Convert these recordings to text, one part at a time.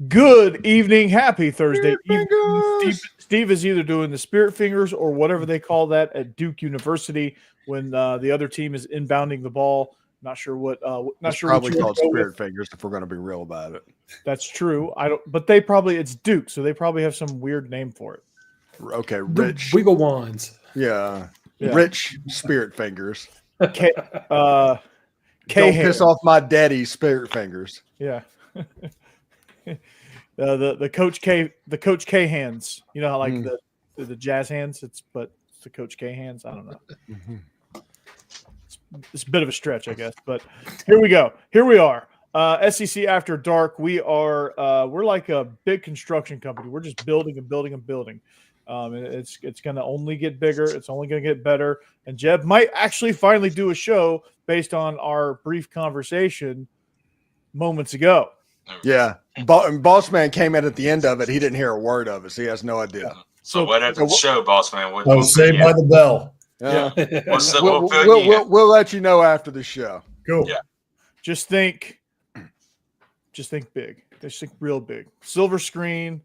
Good evening. Happy Thursday Spirit evening. fingers. Steve is either doing the spirit fingers or whatever they call that at Duke University when the other team is inbounding the ball. Not sure what. It's sure probably what you called would go spirit with. fingers if we're going to be real about it. That's true. I don't. But they probably it's Duke, so they probably have some weird name for it. Okay, The rich. wiggle wands. Yeah. Yeah. Rich spirit fingers. K, Don't piss off my daddy's spirit fingers. Yeah. The Coach K hands. You know how like the jazz hands. It's the Coach K hands. I don't know. It's a bit of a stretch, I guess, but here we go. Here we are. SEC After Dark. We're like a big construction company. We're just building and building and building. And it's going to only get bigger. It's only going to get better. And Jeb might actually finally do a show based on our brief conversation moments ago. Yeah. Boss Man came in at the end of it. He didn't hear a word of it, so he has no idea. So what after the show, boss man? Saved by the bell. Yeah. We'll We'll let you know after the show. Cool. Yeah. Just think big. Just think real big. Silver screen.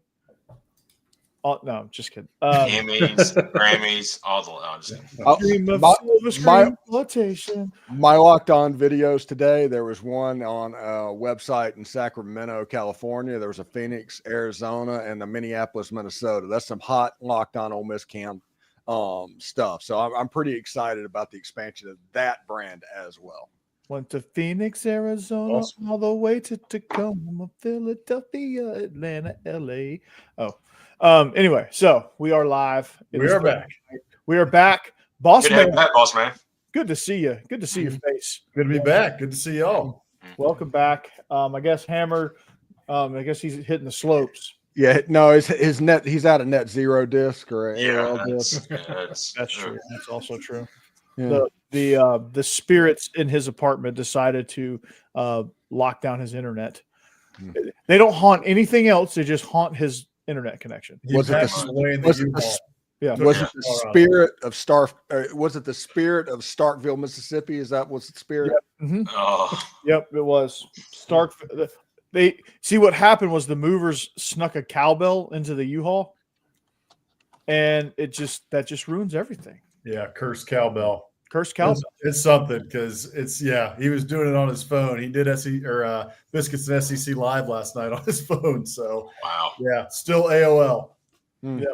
Oh, no, just kidding. Emmys, Grammys, all the. I'm just Dream of my- silver screen flotation. My Locked On videos today, there was one on a website in Sacramento, California. There was a Phoenix, Arizona, and a Minneapolis, Minnesota. That's some hot Locked On Ole Miss camp stuff. So I'm pretty excited about the expansion of that brand as well. Went to Phoenix, Arizona, all the way to Tacoma, Philadelphia, Atlanta, LA. Anyway, so we are live. We are back. We are back. Boss good to have man, you back, boss man. good to see you. Good to see your face. Good to be back. Good to see y'all. Welcome back. I guess Hammer. I guess he's hitting the slopes. Yeah, no, his net. He's at a net zero disc or a Yeah, AOL disc. That's true. That's also true. Yeah. The spirits in his apartment decided to lock down his internet. They don't haunt anything else. They just haunt his internet connection. Was it the spirit of was it the spirit of Starkville, Mississippi? Is that what's the spirit? Yep. Mm-hmm. Oh, Yep, it was Stark. They see what happened was the movers snuck a cowbell into the U-Haul, and that just ruins everything. Yeah, cursed cowbell. Cursed cowbell. It's something because he was doing it on his phone. He did Biscuits and SEC Live last night on his phone. So wow. yeah, still AOL. Yep,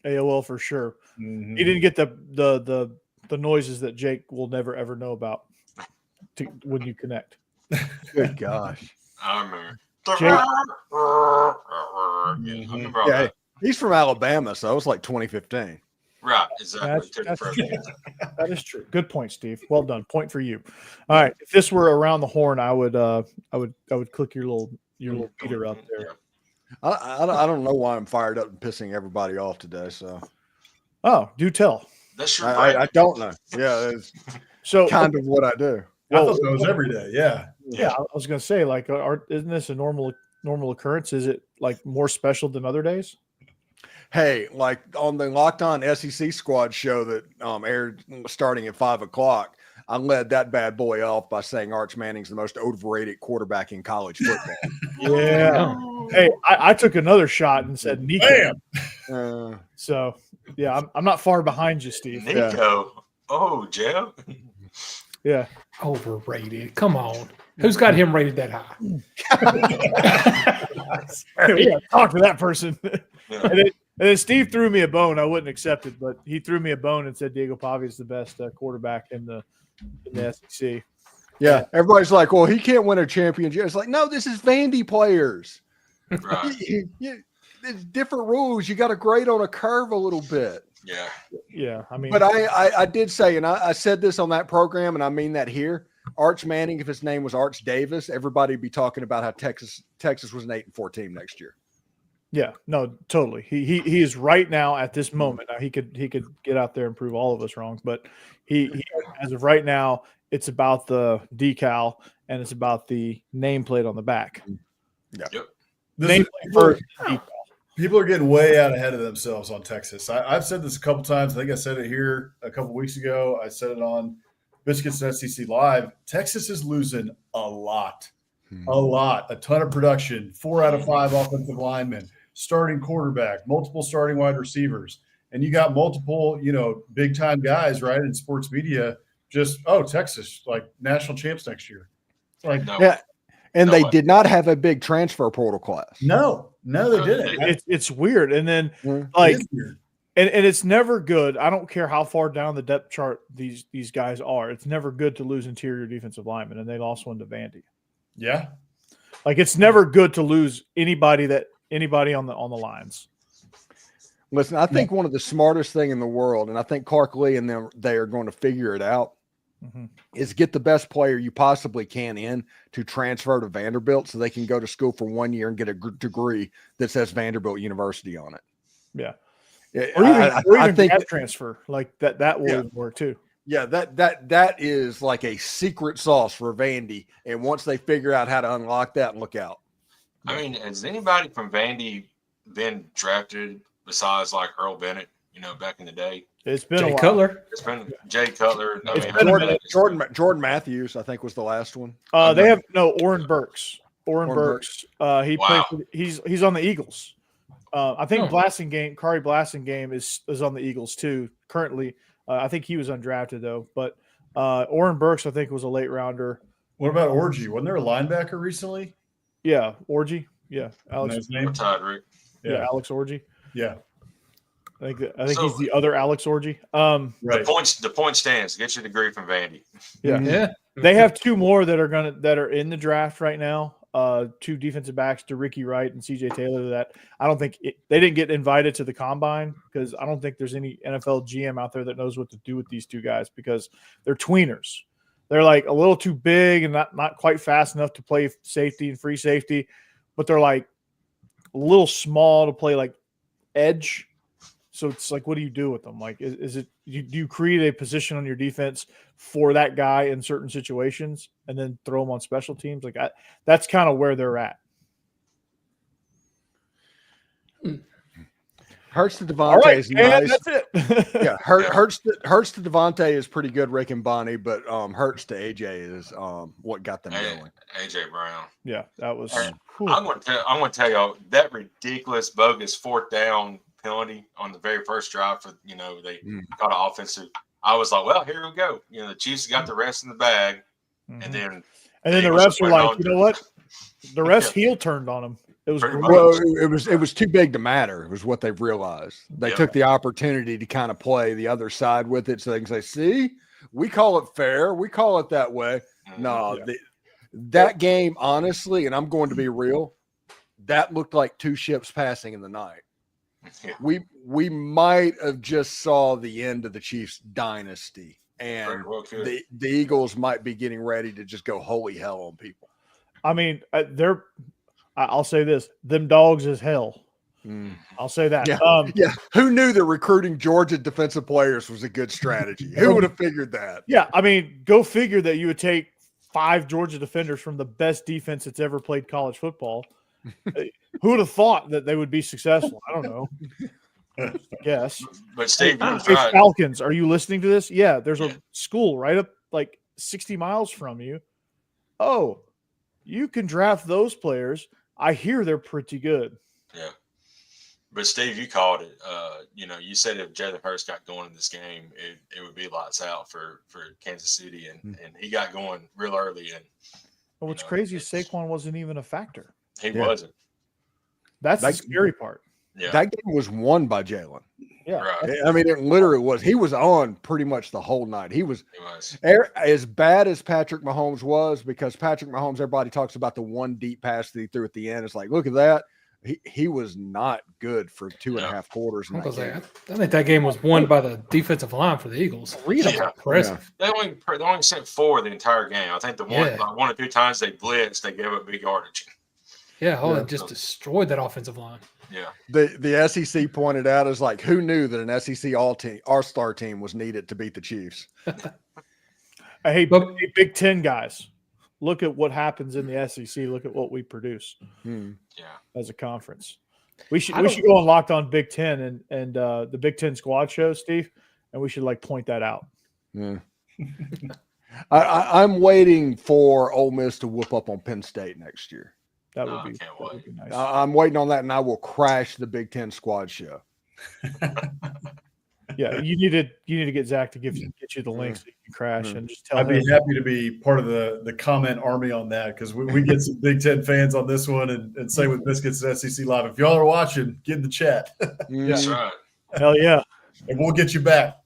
AOL for sure. Mm-hmm. He didn't get the noises that Jake will never ever know about when you connect. Good gosh. I remember. Jake, I remember all Yeah, that. he's from Alabama, so it was like 2015. Right, exactly. That is true. Good point, Steve. Well done. Point for you. All right. If this were around the horn, I would click your little meter up there. I don't know why I'm fired up and pissing everybody off today. So Oh, do tell. That's your I don't know. Yeah, it's So kind of what I do. I thought that was every day. Yeah. yeah, I was gonna say like, isn't this a normal occurrence? Is it like more special than other days? Hey, like on the Locked On SEC Squad show that aired starting at 5:00, I led that bad boy off by saying Arch Manning's the most overrated quarterback in college football. Yeah. Hey, I took another shot and said Nico. Bam. So yeah, I'm not far behind you, Steve. Nico. Yeah. Oh, Joe. Yeah. Overrated. Come on. Who's got him rated that high? Yeah, talk to that person. Yeah. And then Steve threw me a bone. I wouldn't accept it, but he threw me a bone and said Diego Pavia is the best quarterback in the SEC. Yeah, everybody's like, well, he can't win a championship. It's like, no, this is Vandy players. Right. It's different rules. You got to grade on a curve a little bit. Yeah. Yeah, I mean, But I did say, and I said this on that program, and I mean that here. Arch Manning, if his name was Arch Davis, everybody would be talking about how Texas was an 8-4 team next year. yeah, no, totally. He is right now at this moment. Now he could get out there and prove all of us wrong, but he as of right now, it's about the decal and it's about the nameplate on the back. Yeah. Yep. Nameplate first, decal. People are getting way out ahead of themselves on Texas. I've said this a couple times. I think I said it here a couple weeks ago. I said it on Biscuits and SEC Live. Texas is losing a lot A ton of production, 4 out of 5 offensive linemen, starting quarterback, multiple starting wide receivers. And you got multiple, big time guys, right, in sports media. Just, Texas, like national champs next year. Like, No. Yeah. And they No. did not have a big transfer portal class. no, they didn't. It's weird. And then It like is weird. and it's never good. I don't care how far down the depth chart these guys are. It's never good to lose interior defensive linemen, and they lost one to Vandy. Yeah. Like it's never good to lose anybody on the lines. Listen, I think one of the smartest thing in the world, and I think Clark Lee and them, they are going to figure it out, is get the best player you possibly can in to transfer to Vanderbilt so they can go to school for 1 year and get a degree that says Vanderbilt University on it. Yeah. Or I think transfer like that will work too. Yeah, that is like a secret sauce for Vandy. And once they figure out how to unlock that, look out. I mean, has anybody from Vandy been drafted besides like Earl Bennett, back in the day? It's been Jay a while. Cutler. It's been Jay Cutler. Jordan Matthews, I think, was the last one. They have Oren Burks. Oren Burks. He Wow. plays. He's on the Eagles. I think Kari Blasingame is on the Eagles too. Currently, I think he was undrafted though. But Oren Burks, I think, was a late rounder. What about Orgy? Wasn't there a linebacker recently? Yeah, Orgy. Yeah, Alex. His name? Rick. Yeah, Alex Orgy. Yeah. I think he's the other Alex Orgy. Right. The point stands. Get your degree from Vandy. Yeah. Yeah. They have two more that are in the draft right now. Two defensive backs, to Ricky Wright and CJ Taylor. That I don't think they didn't get invited to the combine because I don't think there's any NFL GM out there that knows what to do with these two guys because they're tweeners. They're like a little too big and not quite fast enough to play safety and free safety, but they're like a little small to play like edge. So it's like, what do you do with them? Like, do you create a position on your defense for that guy in certain situations and then throw them on special teams? Like, that's kind of where they're at. Hurts to Devontae is nice. That's it. Yeah, Hurts to Devontae is pretty good, Rick and Bonnie, but Hurts to AJ is what got them going. AJ Brown. Yeah, that was. I'm going to tell y'all that ridiculous, bogus 4th down penalty on the very first drive for they got an offensive. I was like, well, here we go. The Chiefs got the rest in the bag, and then the refs were like, you know what? The refs heel turned on him. It was it was too big to matter. It was what they've realized. They took the opportunity to kind of play the other side with it, so they can say, "See, we call it fair. We call it that way." No, that game, honestly, and I'm going to be real, that looked like two ships passing in the night. Yeah. We might have just saw the end of the Chiefs dynasty, and the Eagles might be getting ready to just go holy hell on people. I mean, I'll say this: them dogs is hell. I'll say that. Yeah. Who knew that recruiting Georgia defensive players was a good strategy? Who would have figured that? Yeah, I mean, go figure that you would take 5 Georgia defenders from the best defense that's ever played college football. Who would have thought that they would be successful? I don't know. I guess. But Steve, Falcons, are you listening to this? Yeah, there's a school right up like 60 miles from you. Oh, you can draft those players. I hear they're pretty good. Yeah. But Steve, you called it. You said if Jalen Hurts got going in this game, it would be lights out for Kansas City, and he got going real early. And what's crazy is Saquon wasn't even a factor. He wasn't. That's the scary part. Yeah. That game was won by Jalen. Yeah. Right. I mean, it literally was. He was on pretty much the whole night. He was as bad as Patrick Mahomes was, because Patrick Mahomes, everybody talks about the one deep pass that he threw at the end. It's like, look at that. He was not good for 2.5 quarters. I think that game was won by the defensive line for the Eagles. Impressive. They only sent 4 the entire game. I think the one or two times they blitzed, they gave up big yardage. Yeah, just destroyed that offensive line. Yeah. The SEC pointed out is like, who knew that an SEC all-star team was needed to beat the Chiefs? Hey, Big Ten guys, look at what happens in the SEC. Look at what we produce. As a conference. We should go on Locked On Big Ten and the Big Ten squad show, Steve, and we should point that out. Yeah. I'm waiting for Ole Miss to whoop up on Penn State next year. That No, would I be, can't that would wait. be nice. I'm waiting on that, and I will crash the Big Ten squad show. Yeah, you need to get Zach to get you the link so you can crash and just tell I'd him. be happy to be part of the comment army on that because we get some Big Ten fans on this one and say with Biscuits and SEC Live. If y'all are watching, get in the chat That's right. Hell yeah. and we'll get you back.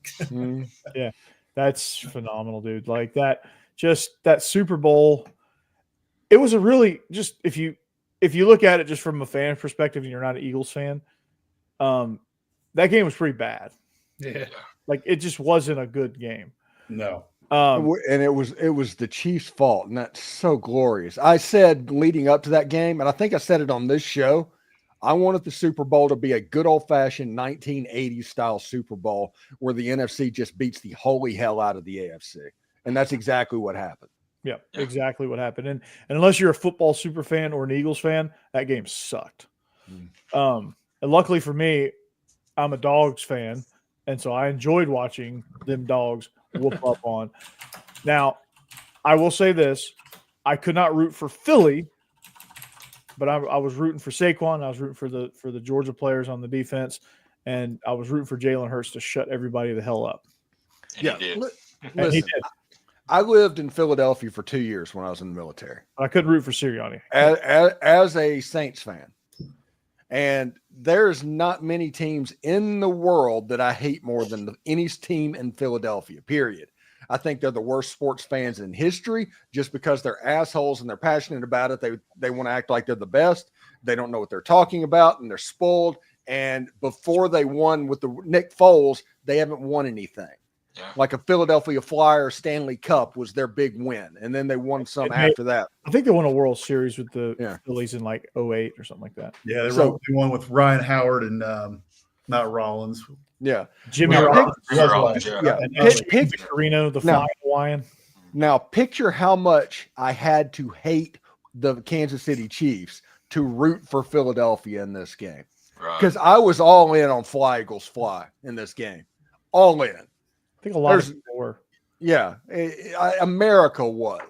Yeah, that's phenomenal, dude. Like that Super Bowl, it was a really just if you look at it just from a fan perspective and you're not an Eagles fan, that game was pretty bad. Yeah. Like it just wasn't a good game. No. And it was the Chiefs' fault, and that's so glorious. I said leading up to that game, and I think I said it on this show, I wanted the Super Bowl to be a good old-fashioned 1980s style Super Bowl where the NFC just beats the holy hell out of the AFC. And that's exactly what happened. Yeah, exactly what happened. And unless you're a football super fan or an Eagles fan, that game sucked. And luckily for me, I'm a Dogs fan, and so I enjoyed watching them Dogs whoop up on. Now, I will say this. I could not root for Philly, but I was rooting for Saquon. I was rooting for the Georgia players on the defense, and I was rooting for Jalen Hurts to shut everybody the hell up. And he did. And he Listen, did. I lived in Philadelphia for 2 years when I was in the military. I couldn't root for Sirianni. As a Saints fan. And there's not many teams in the world that I hate more than any team in Philadelphia, period. I think they're the worst sports fans in history just because they're assholes and they're passionate about it. They want to act like they're the best. They don't know what they're talking about, and they're spoiled. And before they won with the Nick Foles, they haven't won anything. Yeah. Like a Philadelphia Flyers Stanley Cup was their big win. And then they won some after that. I think they won a World Series with the Phillies in like 2008 or something like that. Yeah, they won with Ryan Howard and not Rollins. Yeah. Jimmy Rollins. Victorino, the Flying Hawaiian. Now, picture how much I had to hate the Kansas City Chiefs to root for Philadelphia in this game. Because I was all in on Fly Eagles Fly in this game. All in. I think a lot of people were. Yeah. America was.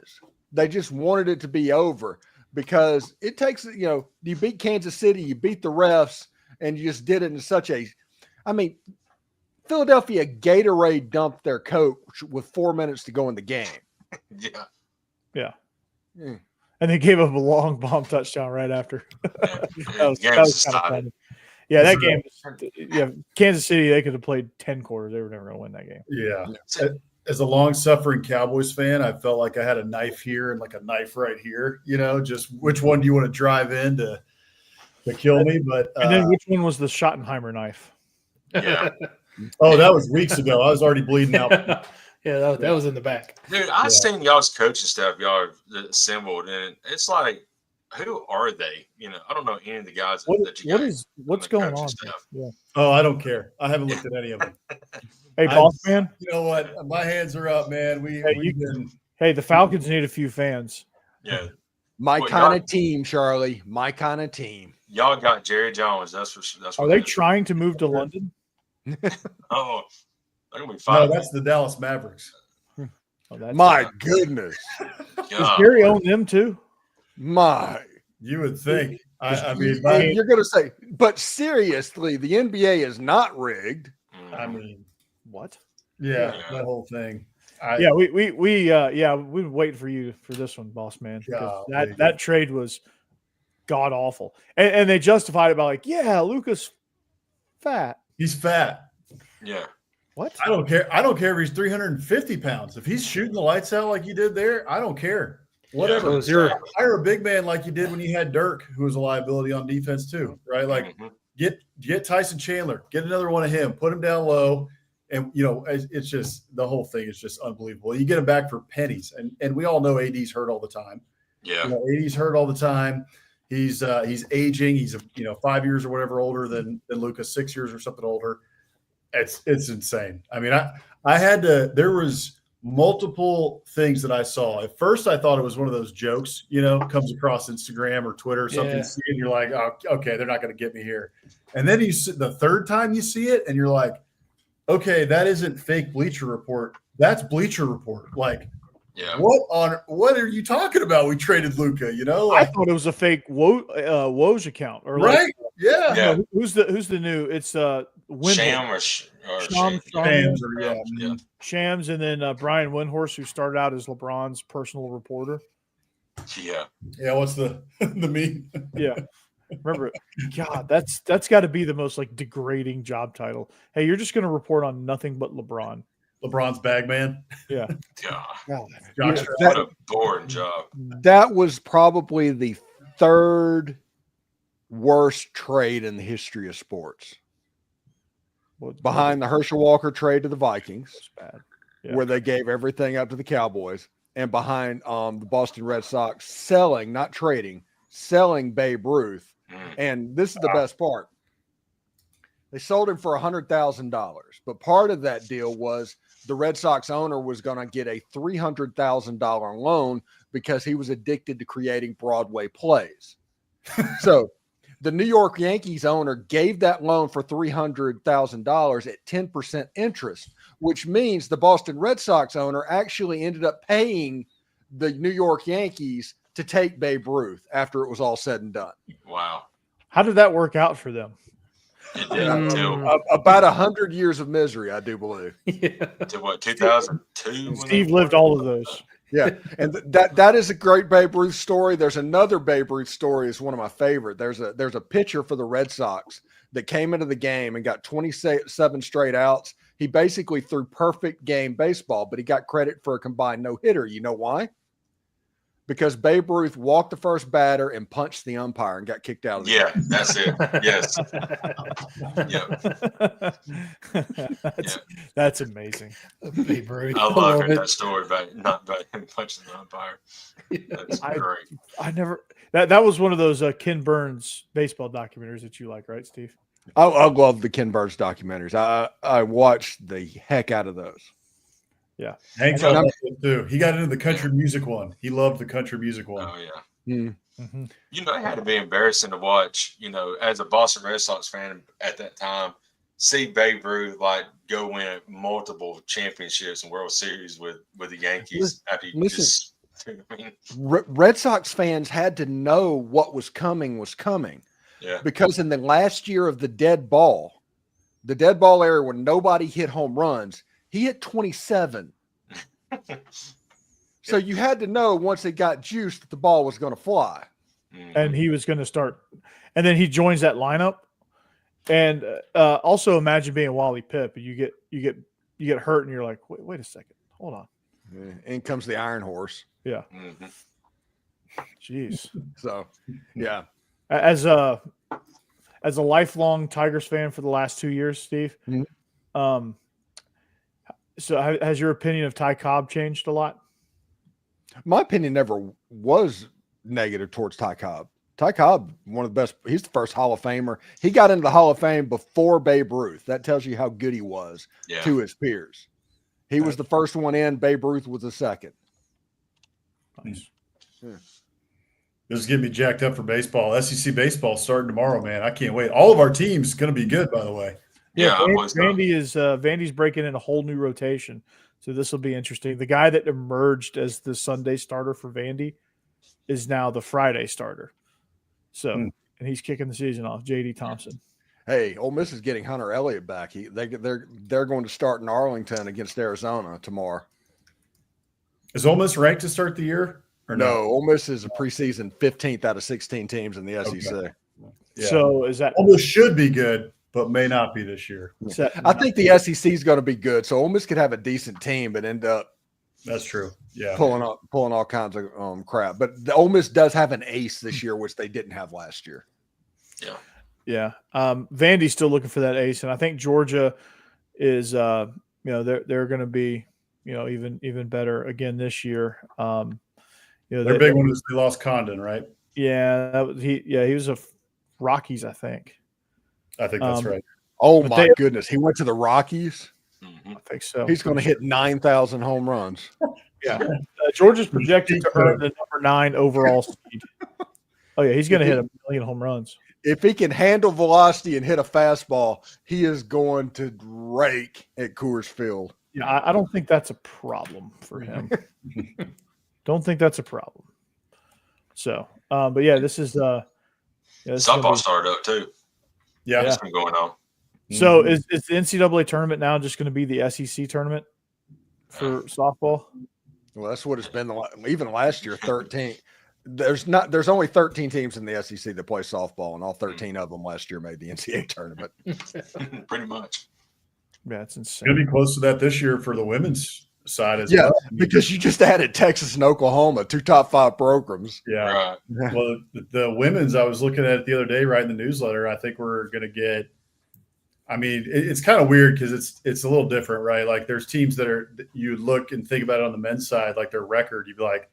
They just wanted it to be over because it takes, you beat Kansas City, you beat the refs, and you just did it in such a – I mean, Philadelphia Gatorade dumped their coach with 4 minutes to go in the game. Yeah. And they gave up a long bomb touchdown right after. that was kind of funny. Yeah, that game. Yeah, Kansas City. They could have played 10 quarters. They were never going to win that game. Yeah. As a long-suffering Cowboys fan, I felt like I had a knife here and like a knife right here. Just which one do you want to drive in to kill me? But and then which one was the Schottenheimer knife? Yeah. Oh, that was weeks ago. I was already bleeding out. Yeah, that was in the back. Dude, I seen y'all's coaching staff y'all assembled, and it's like, who are they? I don't know any of the guys that you got. What's going on? Yeah. Oh, I don't care. I haven't looked at any of them. Hey, boss man. You know what? My hands are up, man. Hey, the Falcons need a few fans. Yeah. My kind of team, Charlie. My kind of team. Y'all got Jerry Jones. That's what. Are they trying to move to London? Oh, they're gonna be fine. No, that's the Dallas Mavericks. My goodness. Does Jerry own them too? You would think. I mean, you're going to say, but seriously, the NBA is not rigged. I mean, what? Yeah, that whole thing. We've been waiting for you for this one, boss man. That trade was god awful, and they justified it by Luka's fat. He's fat. Yeah. What? I don't care. I don't care if he's 350 pounds. If he's shooting the lights out like you did there, I don't care. Whatever. Hire a big man like you did when you had Dirk, who was a liability on defense too, right? Like get Tyson Chandler, get another one of him, put him down low, and it's just the whole thing is just unbelievable. You get him back for pennies, and we all know AD's hurt all the time. Yeah, AD's hurt all the time. He's aging. He's 5 years or whatever older than Luka, 6 years or something older. It's insane. I mean, I had to. There was multiple things that I saw. At first, I thought it was one of those jokes, comes across Instagram or Twitter or something. You see it and you're like, oh, okay, they're not going to get me here. And then the third time you see it and you're like, okay, that isn't fake Bleacher Report. That's Bleacher Report. Like Yeah. What are you talking about? We traded Luka, you know? I thought it was a fake Woj account, or right? like, Yeah. Yeah. no, who's the new? It's Windhorst. Sham or Shams, Shams, or, yeah. Yeah. Shams, and then Brian Windhorst, who started out as LeBron's personal reporter. Yeah. Yeah. What's the meme? Yeah. Remember, God, that's got to be the most like degrading job title. Hey, you're just going to report on nothing but LeBron. LeBron's bag man. Yeah. God. Jock Yeah, strap. What a boring job. That was probably the third worst trade in the history of sports, behind the Herschel Walker trade to the Vikings, bad. Yeah. where they gave everything up to the Cowboys, and behind the Boston Red Sox selling, not trading, selling Babe Ruth. And this is the best part. They sold him for $100,000, but part of that deal was the Red Sox owner was going to get a $300,000 loan because he was addicted to creating Broadway plays. So the New York Yankees owner gave that loan for $300,000 at 10% interest, which means the Boston Red Sox owner actually ended up paying the New York Yankees to take Babe Ruth after it was all said and done. Wow. How did that work out for them? It did until About 100 years of misery, I do believe. Yeah. to what 2002. Steve lived all of those. Yeah, and that is a great Babe Ruth story. There's another Babe Ruth story is one of my favorite. There's a pitcher for the Red Sox that came into the game and got 27 straight outs. He basically threw perfect game baseball, but he got credit for a combined no-hitter. You know why? Because Babe Ruth walked the first batter and punched the umpire and got kicked out of the Yeah, game. that's it. Yes. That's amazing. Babe Ruth. I love hearing it. that story about him punching the umpire. That's great. I never that was one of those Ken Burns baseball documentaries that you like, right, Steve? I love the Ken Burns documentaries. I watched the heck out of those. Yeah. Hank's on that one too. He got into the country music one. He loved the country music one. Oh yeah. Mm-hmm. You know, it had to be embarrassing to watch, you know, as a Boston Red Sox fan at that time, see Babe Ruth like go win multiple championships and World Series with the Yankees. Red Sox fans had to know what was coming. Yeah. Because in the last year of the dead ball era when nobody hit home runs, he hit 27. So you had to know once it got juiced that the ball was going to fly. And he was going to start. And then he joins that lineup. And also imagine being Wally Pipp. You get hurt and you're like, wait a second. Hold on. Yeah, in comes the Iron Horse. Yeah. Jeez. So, yeah. As a lifelong Tigers fan for the last 2 years, Steve, so has your opinion of Ty Cobb changed a lot? My opinion never was negative towards Ty Cobb. Ty Cobb, one of the best. He's the first Hall of Famer. He got into the Hall of Fame before Babe Ruth. That tells you how good he was to his peers. He was the first one in. Babe Ruth was the second. Nice. Yeah. This is getting me jacked up for baseball. SEC baseball starting tomorrow, man. I can't wait. All of our teams going to be good, by the way. Yeah, Vandy's breaking in a whole new rotation, so this will be interesting. The guy that emerged as the Sunday starter for Vandy is now the Friday starter. So, and he's kicking the season off. J.D. Thompson. Hey, Ole Miss is getting Hunter Elliott back. They're going to start in Arlington against Arizona tomorrow. Is Ole Miss ranked to start the year? Or No, Ole Miss is a preseason 15th out of 16 teams in the SEC. Okay. Yeah. So is that Ole Miss should be good, but may not be this year. I think the SEC is going to be good. So Ole Miss could have a decent team, but end up That's true. Yeah, pulling all kinds of crap. But the Ole Miss does have an ace this year, which they didn't have last year. Yeah. Vandy's still looking for that ace, and I think Georgia is they're going to be even better again this year. Their big one is they lost Condon, right? Yeah, he was a Rockies, I think. I think that's right. Oh my goodness, he went to the Rockies. I think so. He's going to hit 9,000 home runs. Yeah, Georgia's projected to earn the number 9 overall seed. Oh yeah, he's going to hit 1 million home runs. If he can handle velocity and hit a fastball, he is going to rake at Coors Field. Yeah, I don't think that's a problem for him. Don't think that's a problem. So, but yeah, this is this is gonna Softball be- started up too. Yeah. That's been going on. So is the NCAA tournament now just going to be the SEC tournament for softball? Well, that's what it's been. Even last year, 13. There's only 13 teams in the SEC that play softball, and all 13 of them last year made the NCAA tournament. Pretty much. Yeah, it's insane. Going to be close to that this year for the women's side as Yeah, well. because you just added Texas and Oklahoma, 2 top 5 programs. Yeah. Right. Well, the women's, I was looking at it the other day, right in the newsletter. I think we're going to get. I mean, it's kind of weird because it's a little different, right? Like there's teams that you look and think about it on the men's side, like their record, you'd be like,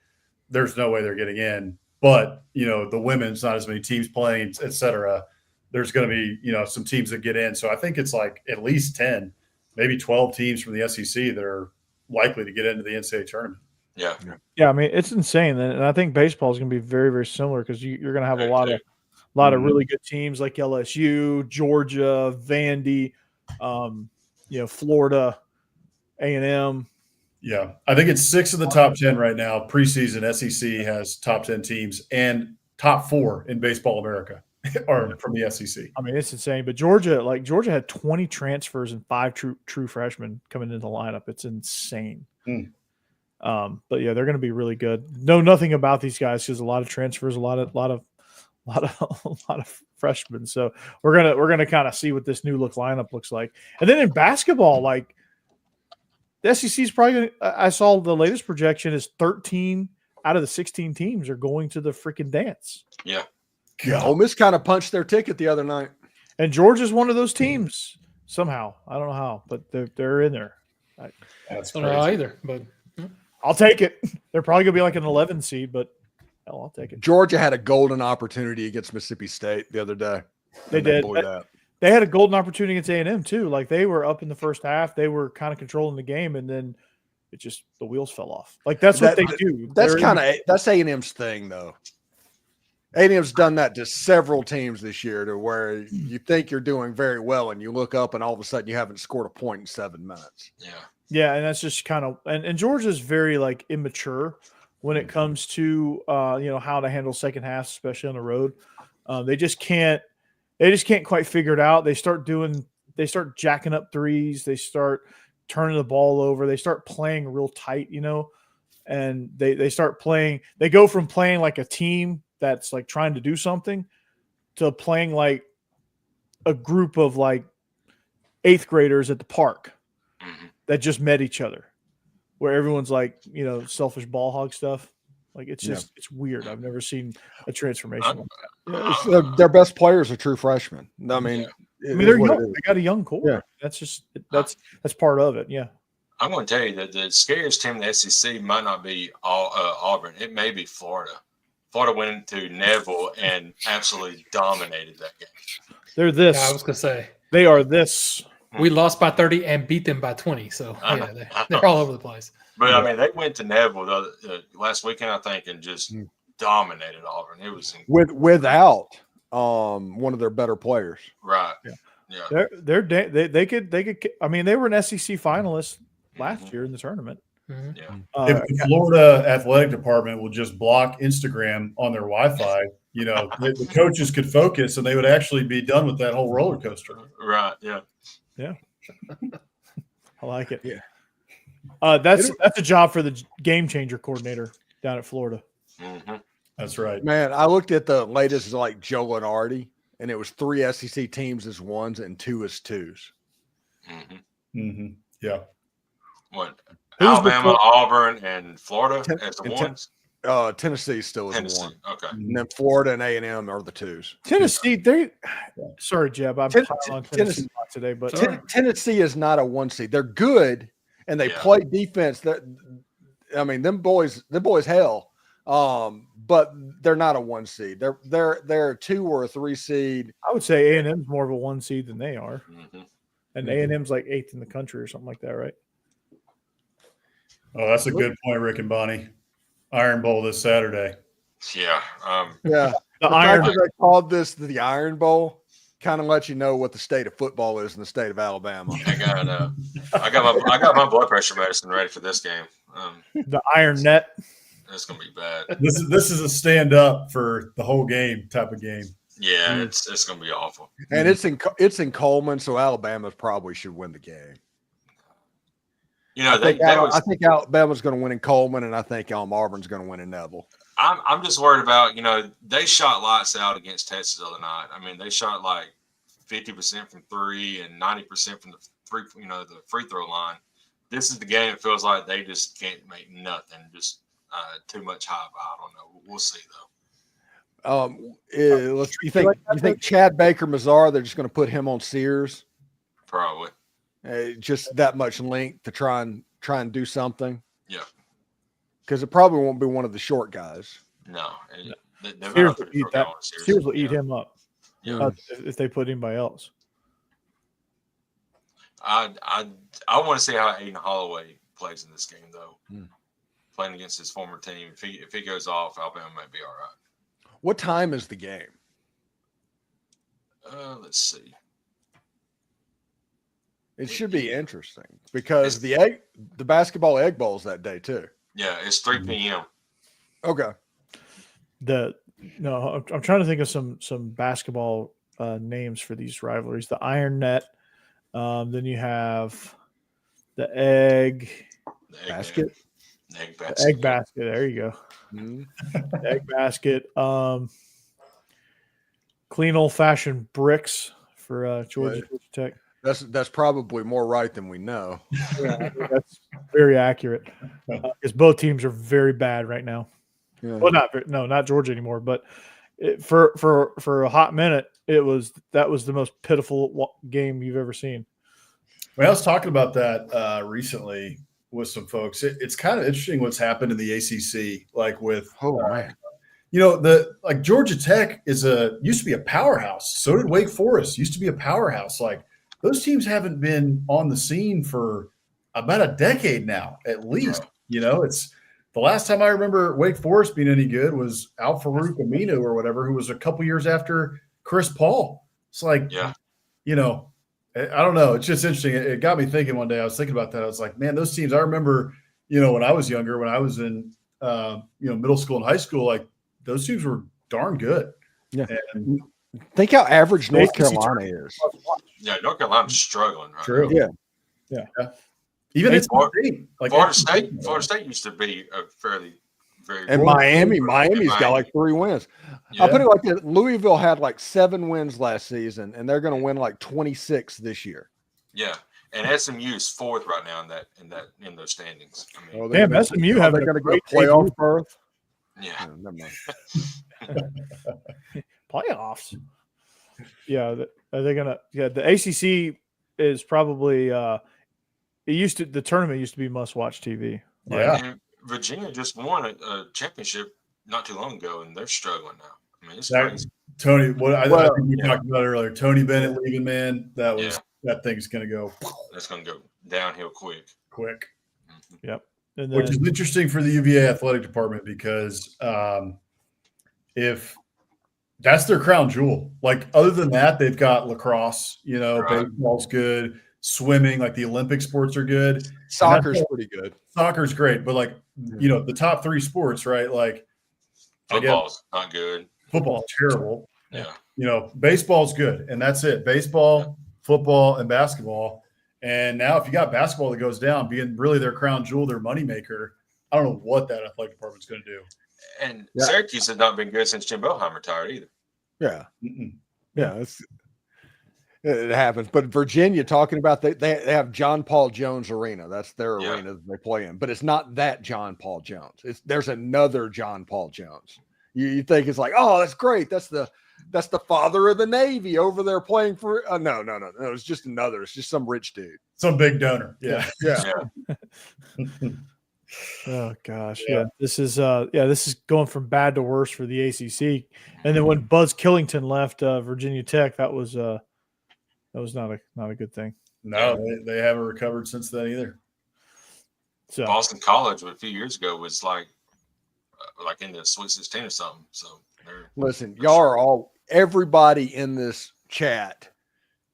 there's no way they're getting in. But the women's, not as many teams playing, et cetera. There's going to be some teams that get in. So I think it's like at least 10, maybe 12 teams from the SEC that are likely to get into the NCAA tournament. Yeah. Yeah, I mean it's insane, and I think baseball is going to be very, very similar because you're going to have a lot of really good teams like LSU, Georgia, Vandy, Florida, A&M. Yeah, I think it's 6 of the top 10 right now. Preseason SEC has top 10 teams and top 4 in Baseball America are from the SEC. I mean, it's insane. But Georgia had 20 transfers and 5 true freshmen coming into the lineup. It's insane. But yeah, they're going to be really good. Know nothing about these guys because a lot of transfers, a lot of freshmen. So we're gonna kind of see what this new look lineup looks like. And then in basketball, like the SEC is probably gonna. I saw the latest projection is 13 out of the 16 teams are going to the freaking dance. Yeah. Yeah, Ole Miss kind of punched their ticket the other night, and Georgia's one of those teams somehow. I don't know how, but they're in there. That's I don't know either, but I'll take it. They're probably gonna be like an 11 seed, but hell, I'll take it. Georgia had a golden opportunity against Mississippi State the other day. They did. They had a golden opportunity against A&M too. Like they were up in the first half, they were kind of controlling the game, and then the wheels fell off. Like that's what they do. That's A&M's thing, though. A&M's done that to several teams this year, to where you think you're doing very well, and you look up, and all of a sudden you haven't scored a point in 7 minutes. Yeah. Yeah, and that's just kind of and Georgia's very like immature when it comes to how to handle second half, especially on the road. They just can't quite figure it out. They start jacking up threes, they start turning the ball over, they start playing real tight, and they start playing, they go from playing like a team that's like trying to do something to playing like a group of like 8th graders at the park that just met each other, where everyone's like, selfish ball hog stuff. Like it's just it's weird. I've never seen a transformation like that. Their best players are true freshmen. I mean, they're young. They got a young core. Yeah. That's part of it. Yeah. I'm going to tell you that the scariest team in the SEC might not be Auburn. It may be Florida. Florida went into Neville and absolutely dominated that game. They're this. Yeah, I was going to say. They are this. We lost by 30 and beat them by 20. So, they're all over the place. But, I mean, they went to Neville last weekend, I think, and just dominated Auburn. It was without one of their better players. Right. Yeah. They could. I mean, they were an SEC finalist last year in the tournament. Mm-hmm. Yeah. If the Florida athletic department will just block Instagram on their Wi-Fi, the coaches could focus and they would actually be done with that whole roller coaster. Right. Yeah. Yeah. I like it. Yeah. That's a job for the game changer coordinator down at Florida. Mm-hmm. That's right. Man, I looked at the latest like Joe Lenardi, and it was 3 SEC teams as 1s and 2 as 2s. Mm-hmm. Mm-hmm. Yeah. What? Alabama, Auburn, and Florida as the ones? Tennessee still is Tennessee. 1. Okay. And then Florida and A&M are the 2s. Tennessee, sorry, Jeb, I'm piling on Tennessee today, but Tennessee is not a 1 seed. They're good, and they play defense. I mean, them boys hell. But they're not a 1 seed. They're a 2 or a 3 seed. I would say A&M's more of a 1 seed than they are, and Mm-hmm. A&M's like 8th in the country or something like that, right? Oh, that's a good point, Rick and Bonnie. Iron Bowl this Saturday. Yeah. Yeah. The fact Iron. that they called this the Iron Bowl. kind of lets you know what the state of football is in the state of Alabama. I got my blood pressure medicine ready for this game. The Iron Net. It's gonna be bad. This is a stand up for the whole game type of game. Yeah, it's gonna be awful. And it's in Coleman, so Alabama probably should win the game. You know, I think Alabama's going to win in Coleman, and I think Auburn's going to win in Neville. I'm just worried about, they shot lights out against Texas the other night. I mean, they shot like 50% from three and 90% from the free throw line. This is the game. It feels like they just can't make nothing. Just too much hype. I don't know. We'll see though. You think Chad Baker Mazar? They're just going to put him on Sears? Probably. Just that much length to try and do something. Yeah. Because it probably won't be one of the short guys. No. Sears will eat him up. Yeah. If they put anybody else. I want to see how Aiden Holloway plays in this game though. Playing against his former team. If he goes off, Alabama might be all right. What time is the game? Let's see. It should be interesting because the basketball egg bowl is that day too. Yeah, it's 3 p.m. Okay. I'm trying to think of some basketball names for these rivalries. The Iron Net. Then you have the egg basket. The egg basket. There you go. Mm-hmm. Egg basket. Clean old fashioned bricks for Georgia Tech. That's probably more right than we know. Yeah, that's very accurate. Because both teams are very bad right now. Yeah. Well, not Georgia anymore. But for a hot minute, that was the most pitiful game you've ever seen. Well, I was talking about that recently with some folks. It's kind of interesting what's happened in the ACC. Like with Georgia Tech used to be a powerhouse. So did Wake Forest. Used to be a powerhouse. Like. Those teams haven't been on the scene for about a decade now, at least. It's the last time I remember Wake Forest being any good was Al Farouk Aminu or whatever, who was a couple years after Chris Paul. It's like, I don't know. It's just interesting. It got me thinking one day. I was thinking about that. I was like, man, those teams. I remember, when I was younger, when I was in, middle school and high school, like those teams were darn good. Yeah. And think how average North Carolina is. Yeah, North Carolina's struggling. Right True. now. Yeah. Even in Florida State used to be a very and Miami's got like 3 wins. Yeah. I'll put it like this: Louisville had like 7 wins last season, and they're going to win like 26 this year. Yeah, and SMU is 4th right now in those standings. I mean, damn, SMU have going to go playoff berth. Yeah, never mind. Playoffs. Yeah, they're gonna. Yeah, the ACC is probably. The tournament used to be must-watch TV. And Virginia just won a championship not too long ago, and they're struggling now. I mean, it's crazy. Tony, I think we talked about it earlier. Tony Bennett leaving, man. That thing's going to go. That's going to go downhill quick. Mm-hmm. Yep. And which is interesting for the UVA athletic department because if that's their crown jewel, like other than that, they've got lacrosse. Baseball's good. Swimming, like the Olympic sports are good. Soccer's pretty good. Soccer's great, but the top 3 sports, right? Like football's not good. Football's terrible. Yeah. Baseball's good, and that's it. Baseball, football, and basketball. And now, if you got basketball that goes down, being really their crown jewel, their moneymaker, I don't know what that athletic department's going to do. And Syracuse has not been good since Jim Boeheim retired either. Yeah. Yeah. It happens. But Virginia, talking about they have John Paul Jones Arena. That's their arena that they play in. But it's not that John Paul Jones. There's another John Paul Jones. You think it's like, oh, that's great. That's the father of the Navy over there playing for. No. It's just another. It's just some rich dude, some big donor. Yeah. Oh gosh, yeah. This is going from bad to worse for the ACC. And then when Buzz Killington left Virginia Tech, that was not a good thing. No, they haven't recovered since then either. So Boston College a few years ago was like in the Sweet 16 or something. So listen, y'all are everybody in this chat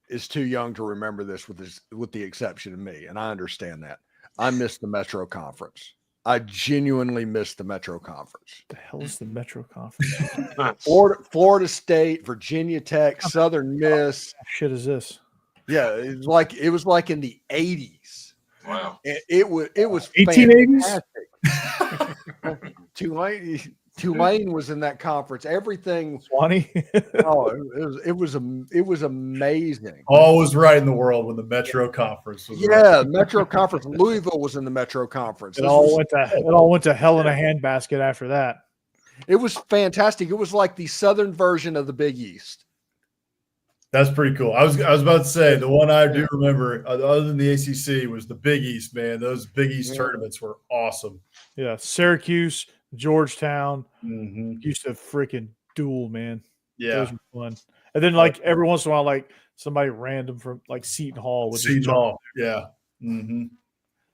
is too young to remember this, with the exception of me, and I understand that. I missed the Metro Conference. I genuinely missed the Metro Conference. What the hell is the Metro Conference? Florida State, Virginia Tech, Southern Miss. Shit is this? Yeah, it was like in the 80s. Wow. It was 1880s. Tulane was in that conference. Everything. Swanee. It was amazing. All was right in the world when the Metro Conference was. Yeah, right. Metro Conference. Louisville was in the Metro Conference. It all went to hell in a handbasket after that. It was fantastic. It was like the Southern version of the Big East. That's pretty cool. I was about to say the one I do remember, other than the ACC, was the Big East. Man, those Big East tournaments were awesome. Yeah, Syracuse, Georgetown Mm-hmm. used to freaking duel, man. Yeah, Those were fun. And then like every once in a while, like somebody random from like Seton Hall with Seton Hall. Yeah. Mm-hmm.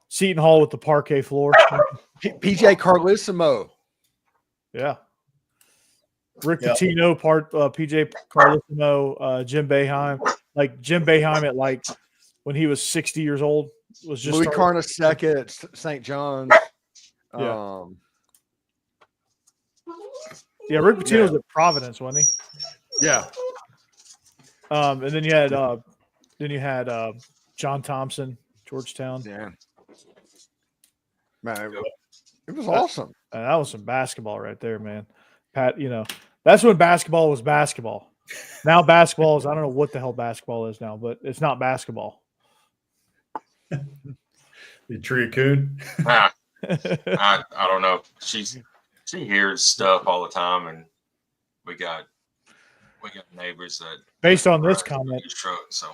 Seton Hall with the parquet floor. PJ Carlissimo. Yeah. Rick Pitino, PJ Carlissimo, Jim Boeheim. Like Jim Boeheim at like when he was 60 years old was just Louis Carnesecca at St. John's. Yeah. Yeah, Rick Pitino was at Providence, wasn't he? Yeah. And then you had John Thompson, Georgetown. Yeah. Man, it was awesome. And that was some basketball right there, man. Pat, that's when basketball was basketball. Now basketball is, I don't know what the hell basketball is now, but it's not basketball. The tree of coon. I don't know. She hears stuff all the time, and we got neighbors that based on this comment, truck, so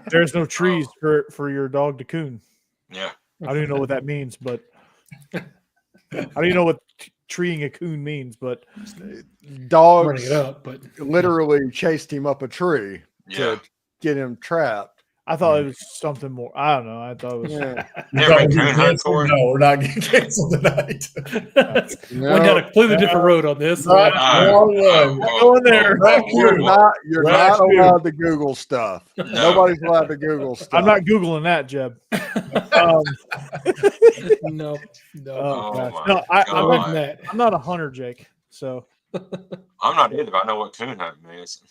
there's no trees for your dog to coon. Yeah. I don't even know what that means, but I don't even know what treeing a coon means, but dogs Running it up, but literally chased him up a tree to get him trapped. I thought it was something more. I don't know. I thought it was. Yeah. No, we're not getting canceled tonight. Went down a completely different road on this. Go in there. You're not allowed to Google stuff. No. Nobody's allowed to Google stuff. I'm not Googling that, Jeb. No. Oh, gosh. my No, God. I'm not a hunter, Jake. So I'm not either. But I know what coon hunting is.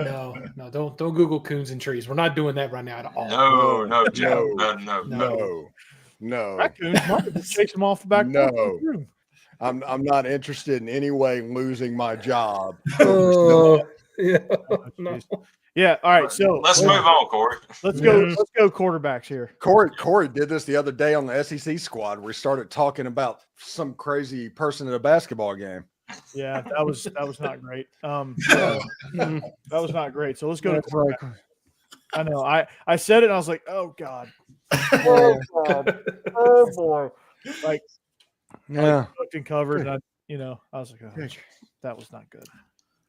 No, don't Google coons and trees. We're not doing that right now at all. No. No. Raccoons, chase them off the back. No. I'm not interested in any way losing my job. Yeah. Yeah. All right. So let's move on, Corey. Let's go quarterbacks here. Corey did this the other day on the SEC squad where he started talking about some crazy person at a basketball game. Yeah, that was not great. That was not great. So let's go to quarterback. I know. I said it and I was like, oh God. Oh boy. Like looked and covered and I was like, oh, that was not good.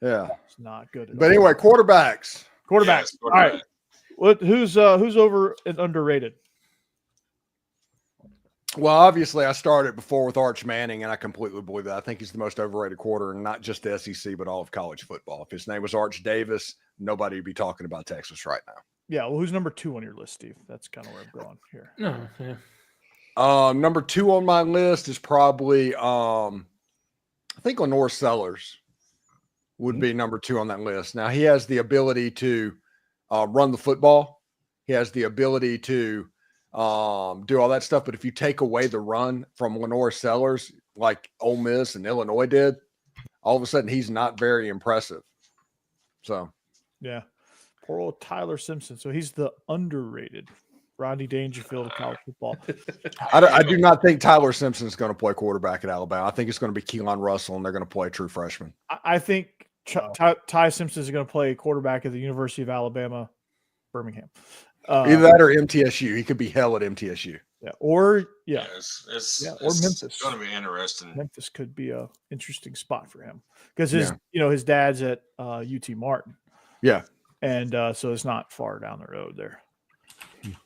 Yeah. It's not good. But anyway, quarterbacks. Quarterbacks. All right. Who's over and underrated? Well, obviously, I started before with Arch Manning, and I completely believe that. I think he's the most overrated quarter, and not just the SEC, but all of college football. If his name was Arch Davis, nobody would be talking about Texas right now. Yeah, well, who's number 2 on your list, Steve? That's kind of where I'm going here. No, yeah. Number 2 on my list is probably, I think Lenore Sellers would be number 2 on that list. Now, he has the ability to run the football. He has the ability to do all that stuff. But if you take away the run from Lenore Sellers, like Ole Miss and Illinois did, all of a sudden he's not very impressive. So, yeah, poor old Tyler Simpson. So he's the underrated Rodney Dangerfield of college football. I do not think Tyler Simpson is going to play quarterback at Alabama. I think it's going to be Keelan Russell, and they're going to play a true freshman. I think Ty Simpson is going to play quarterback at the University of Alabama, Birmingham. Either that or MTSU. He could be hell at MTSU. Yeah, or or Memphis. It's going to be interesting. Memphis could be a interesting spot for him because his dad's at UT Martin. Yeah, and so it's not far down the road there.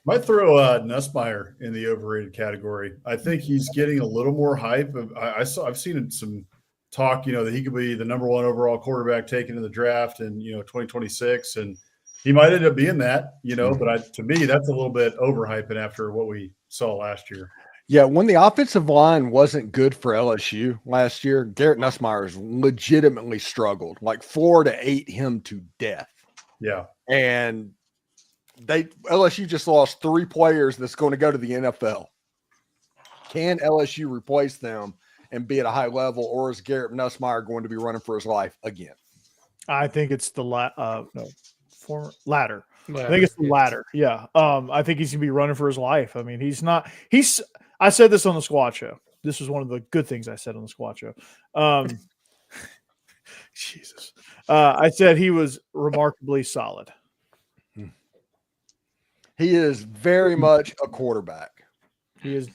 Might throw Nussmeier in the overrated category. I think he's getting a little more hype. I've seen some talk, that he could be the number 1 overall quarterback taken in the draft in, 2026. And he might end up being that, but to me, that's a little bit overhyping after what we saw last year. Yeah, when the offensive line wasn't good for LSU last year, Garrett Nussmeier's legitimately struggled. Like Florida ate him to death. Yeah. And LSU just lost 3 players that's going to go to the NFL. Can LSU replace them and be at a high level, or is Garrett Nussmeier going to be running for his life again? I think it's the latter. I think it's the latter. Yeah. I think he's gonna be running for his life. I mean, I said this on the Squad Show. This was one of the good things I said on the Squad Show. Jesus. I said he was remarkably solid. He is very much a quarterback. He's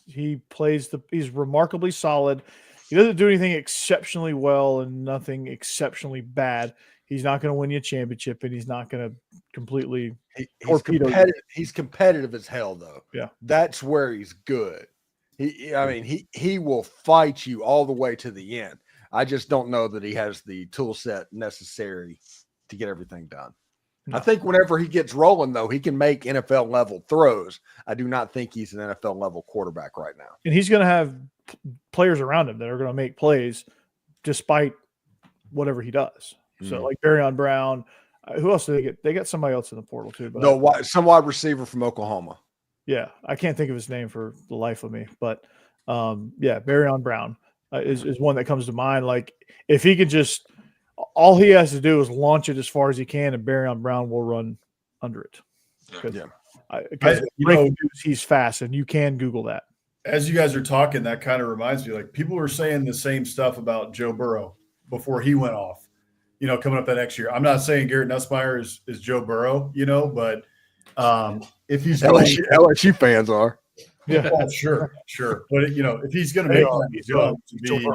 remarkably solid. He doesn't do anything exceptionally well and nothing exceptionally bad. He's not going to win you a championship, and he's not going to completely He's competitive as hell, though. Yeah. That's where he's good. He will fight you all the way to the end. I just don't know that he has the tool set necessary to get everything done. No. I think whenever he gets rolling, though, he can make NFL level throws. I do not think he's an NFL level quarterback right now. And he's going to have players around him that are going to make plays despite whatever he does. So like Barryon Brown, who else did they get? They got somebody else in the portal too. But some wide receiver from Oklahoma. Yeah, I can't think of his name for the life of me, but Barryon Brown is one that comes to mind. Like if he could just, all he has to do is launch it as far as he can, and Barryon Brown will run under it. Because he's fast, and you can Google that. As you guys are talking, that kind of reminds me, like people were saying the same stuff about Joe Burrow before he went off. Coming up that next year. I'm not saying Garrett Nussmeier is Joe Burrow, but if he's LSU fans are. Yeah, sure. But if he's going to make that jump to be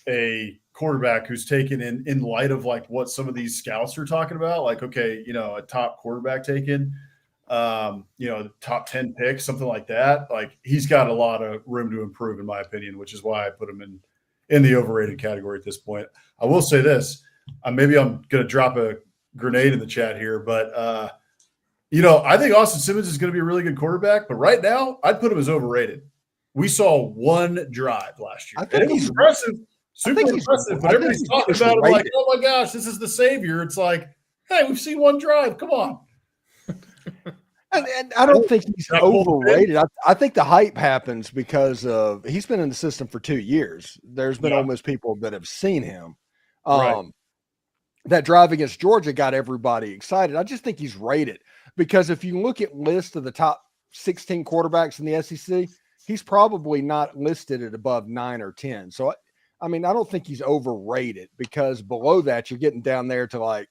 a quarterback who's taken in light of like what some of these scouts are talking about, like a top quarterback taken, top 10 picks, something like that. Like he's got a lot of room to improve, in my opinion, which is why I put him in the overrated category at this point. I will say this. Maybe I'm going to drop a grenade in the chat here, but I think Austin Simmons is going to be a really good quarterback. But right now, I'd put him as overrated. We saw one drive last year. I think he's impressive, super impressive. But everybody's talking about him like, "Oh my gosh, this is the savior." It's like, hey, we've seen one drive. Come on. And I don't think he's overrated. I think the hype happens because he's been in the system for 2 years. There's been almost people that have seen him. Right. That drive against Georgia got everybody excited. I just think he's rated because if you look at lists of the top 16 quarterbacks in the SEC, he's probably not listed at above 9 or 10. So, I don't think he's overrated because below that, you're getting down there to like,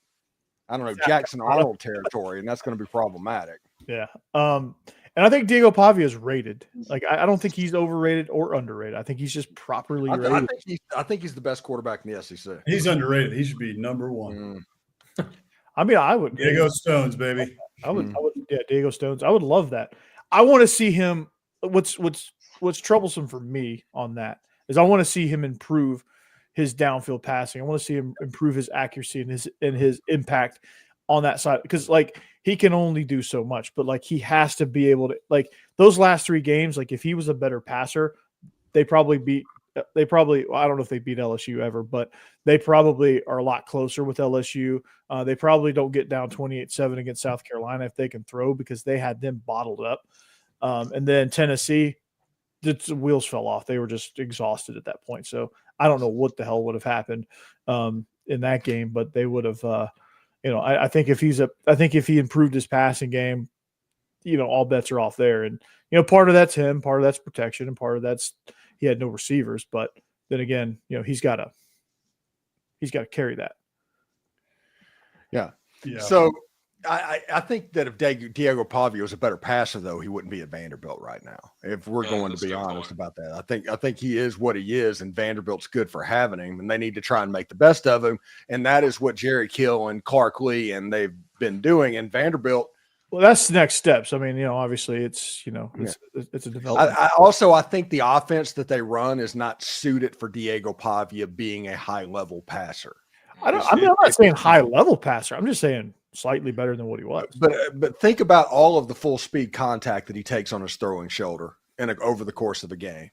I don't know, Jackson Arnold territory, and that's going to be problematic. Yeah. And I think Diego Pavia is rated. Like, I don't think he's overrated or underrated. I think he's just properly rated. I think he's the best quarterback in the SEC. He's underrated. He should be number 1. I would. Diego Stones, baby. I would. Yeah, Diego Stones. I would love that. I want to see him. What's troublesome for me on that is I want to see him improve his downfield passing. I want to see him improve his accuracy and his impact on that side because like he can only do so much, but like he has to be able to like those last 3 games. Like if he was a better passer, I don't know if they beat LSU ever, but they probably are a lot closer with LSU. They probably don't get down 28-7 against South Carolina if they can throw because they had them bottled up. And then Tennessee, the wheels fell off. They were just exhausted at that point. So I don't know what the hell would have happened in that game, but they would have. I think if he improved his passing game, all bets are off there. And part of that's him, part of that's protection, and part of that's he had no receivers. But then again, he's got to carry that. Yeah. So I think that if Diego Pavia was a better passer, though, he wouldn't be at Vanderbilt right now. If we're going to be honest about that, I think he is what he is, and Vanderbilt's good for having him, and they need to try and make the best of him. And that is what Jerry Kill and Clark Lee and they've been doing. And Vanderbilt Well, that's the next steps. I mean, obviously it's it's a development. I think the offense that they run is not suited for Diego Pavia being a high level passer. I'm not saying high level passer. I'm just saying slightly better than what he was. But think about all of the full speed contact that he takes on his throwing shoulder over the course of a game.